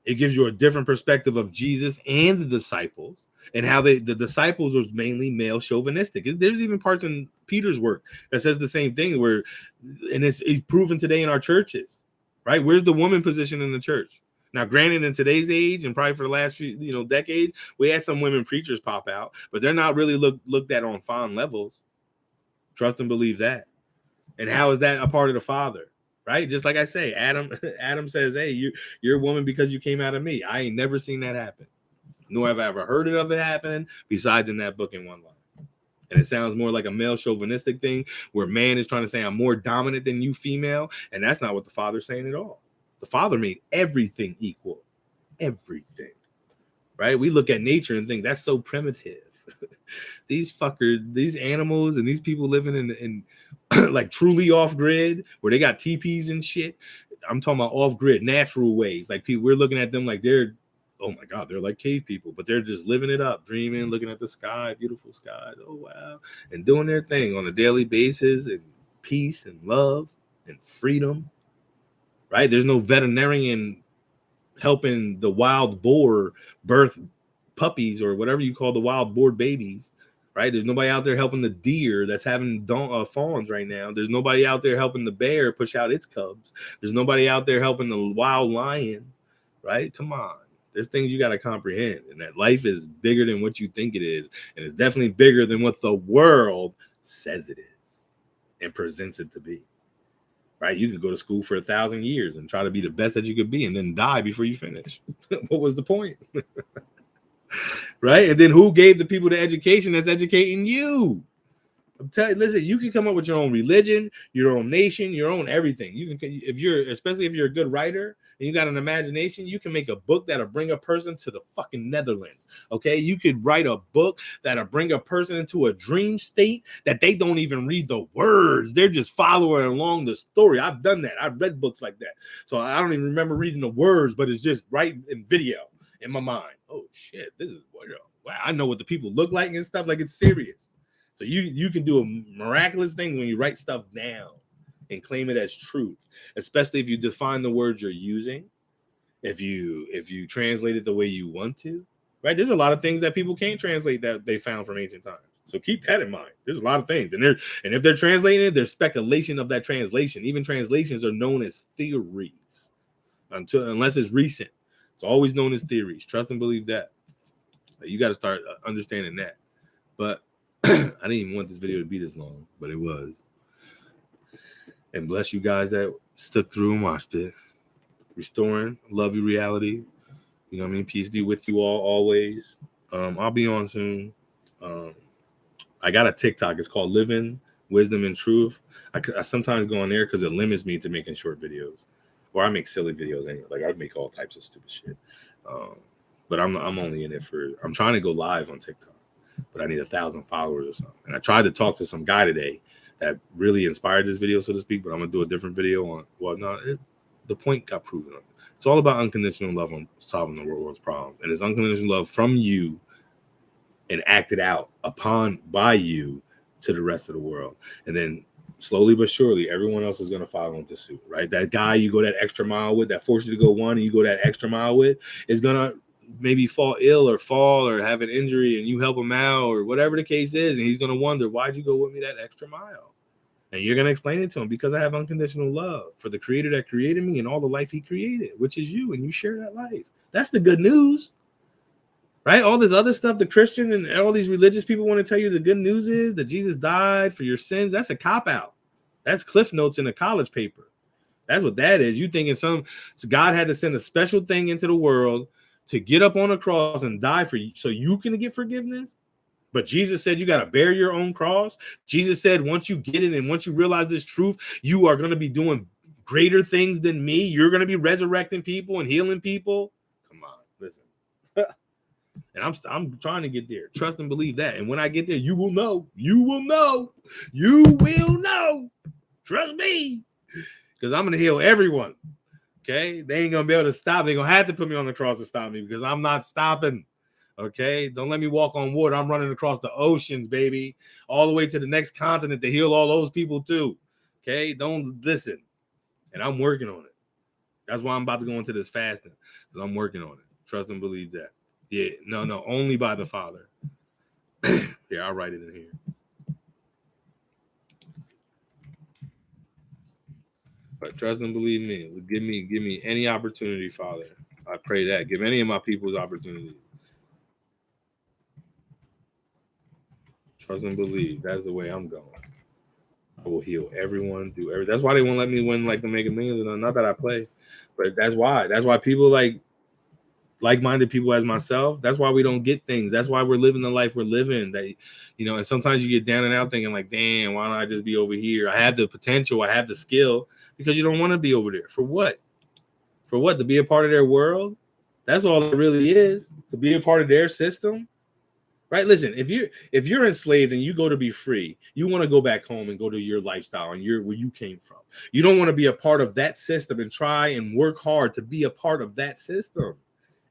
It gives you a different perspective of Jesus and the disciples and how the disciples was mainly male chauvinistic. There's even parts in Peter's work that says the same thing where, and it's proven today in our churches, right? Where's the woman position in the church? Now, granted, in today's age and probably for the last few decades, we had some women preachers pop out, but they're not really looked at on fond levels. Trust and believe that. And how is that a part of the Father? Right? Just like I say, Adam says, hey, you're a woman because you came out of me. I ain't never seen that happen. Nor have I ever heard of it happening besides in that book in one line. And it sounds more like a male chauvinistic thing where man is trying to say I'm more dominant than you female. And that's not what the Father's saying at all. The Father made everything equal. Everything. right? We look at nature and think that's so primitive. These fuckers, these animals, and these people living in like truly off grid, where they got teepees and shit. I'm talking about off grid, natural ways. Like people, we're looking at them like they're, oh my god, they're like cave people, but they're just living it up, dreaming, looking at the sky, beautiful skies. Oh wow, and doing their thing on a daily basis, and peace and love and freedom. Right? There's no veterinarian helping the wild boar birth puppies or whatever you call the wild boar babies, right? There's nobody out there helping the deer that's having fawns right now. There's nobody out there helping the bear push out its cubs. There's nobody out there helping the wild lion, right? Come on. There's things you got to comprehend, and that life is bigger than what you think it is, and it's definitely bigger than what the world says it is and presents it to be. Right? You could go to school for 1,000 years and try to be the best that you could be and then die before you finish. What was the point? Right? And then who gave the people the education that's educating you? I'm telling you, listen, you can come up with your own religion, your own nation, your own everything. You can, if you're, especially if you're a good writer and you got an imagination, you can make a book that'll bring a person to the fucking Netherlands. Okay, you could write a book that'll bring a person into a dream state that they don't even read the words. They're just following along the story. I've done that. I've read books like that, so I don't even remember reading the words, but it's just right in video in my mind. Oh shit, this is wow. I know what the people look like and stuff. Like, it's serious. So you can do a miraculous thing when you write stuff down and claim it as truth, especially if you define the words you're using, if you translate it the way you want to, right? There's a lot of things that people can't translate that they found from ancient times. So keep that in mind. There's a lot of things, and if they're translating it, there's speculation of that translation. Even translations are known as theories unless it's recent. It's always known as theories. Trust and believe that. You got to start understanding that. But I didn't even want this video to be this long, but it was. And bless you guys that stuck through and watched it. Restoring, love you reality. You know what I mean? Peace be with you all always. I'll be on soon. I got a TikTok. It's called Living Wisdom and Truth. I sometimes go on there because it limits me to making short videos, or I make silly videos anyway. Like, I make all types of stupid shit. But I'm only in it for. I'm trying to go live on TikTok, but I need 1,000 followers or something. And I tried to talk to some guy today that really inspired this video, so to speak, but I'm gonna do a different video on whatnot. The point got proven. It's all about unconditional love on solving the world's problems, and it's unconditional love from you and acted out upon by you to the rest of the world, and then slowly but surely, everyone else is gonna follow into suit. Right? That guy you go that extra mile with, that forced you to go one, and you go that extra mile with, is gonna maybe fall ill or fall or have an injury, and you help him out or whatever the case is, and he's going to wonder, why'd you go with me that extra mile? And you're going to explain it to him, because I have unconditional love for the creator that created me and all the life he created, which is you, and you share that life. That's the good news, right? All this other stuff, the Christian and all these religious people want to tell you the good news is that Jesus died for your sins. That's a cop-out. That's Cliff Notes in a college paper. That's what that is. You thinking so God had to send a special thing into the world to get up on a cross and die for you so you can get forgiveness? But Jesus said you got to bear your own cross. Jesus said once you get it and once you realize this truth, you are going to be doing greater things than me. You're going to be resurrecting people and healing people. Come on, listen. And I'm trying to get there. Trust and believe that. And when I get there, you will know. You will know. You will know. Trust me. Because I'm going to heal everyone. Okay, they ain't gonna be able to stop. They're gonna have to put me on the cross to stop me, because I'm not stopping. Okay, don't let me walk on water. I'm running across the oceans, baby, all the way to the next continent to heal all those people too. Okay, don't listen. And I'm working on it. That's why I'm about to go into this fasting, because I'm working on it. Trust and believe that. Yeah, no, only by the Father. Yeah, I'll write it in here. But trust and believe me. Give me any opportunity, Father. I pray that. Give any of my people's opportunity. Trust and believe. That's the way I'm going. I will heal everyone, do everything. That's why they won't let me win like the Mega Millions. And not that I play, but that's why. That's why people like-minded people as myself. That's why we don't get things. That's why we're living the life we're living. That, and sometimes you get down and out thinking like, damn, why don't I just be over here? I have the potential. I have the skill. Because you don't want to be over there. For what? For what? To be a part of their world? That's all it really is, to be a part of their system. Right? Listen, if you're enslaved and you go to be free, you want to go back home and go to your lifestyle and where you came from. You don't want to be a part of that system and try and work hard to be a part of that system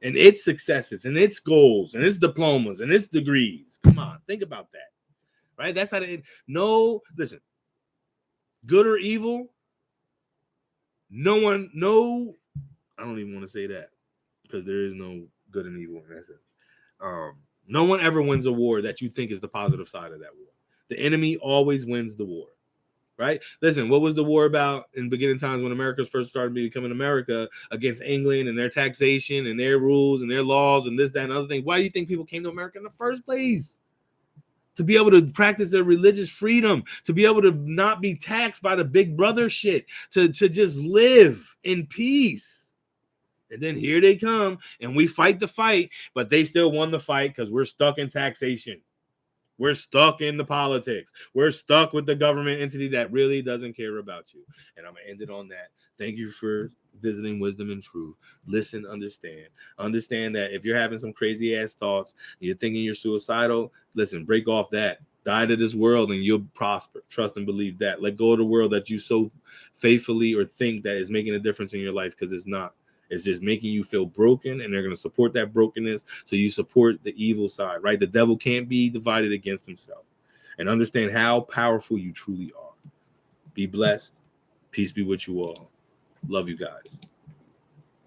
and its successes and its goals and its diplomas and its degrees. Come on, think about that. Right? That's how they no, listen, good or evil, no, I don't even want to say that because there is no good and evil in that sense. No one ever wins a war that you think is the positive side of that war. The enemy always wins the war, right? Listen, what was the war about in beginning times when America first started becoming America against England and their taxation and their rules and their laws and this, that, and other thing? Why do you think people came to America in the first place? To be able to practice their religious freedom, to be able to not be taxed by the big brother shit, to just live in peace. And then here they come, and we fight the fight, but they still won the fight because we're stuck in taxation. We're stuck in the politics. We're stuck with the government entity that really doesn't care about you. And I'm going to end it on that. Thank you for visiting Wisdom and Truth. Listen, understand. Understand that if you're having some crazy ass thoughts, you're thinking you're suicidal, listen, break off that. Die to this world and you'll prosper. Trust and believe that. Let go of the world that you so faithfully or think that is making a difference in your life, because it's not. It's just making you feel broken, and they're going to support that brokenness. So you support the evil side, right? The devil can't be divided against himself. And understand how powerful you truly are. Be blessed. Peace be with you all. Love you guys.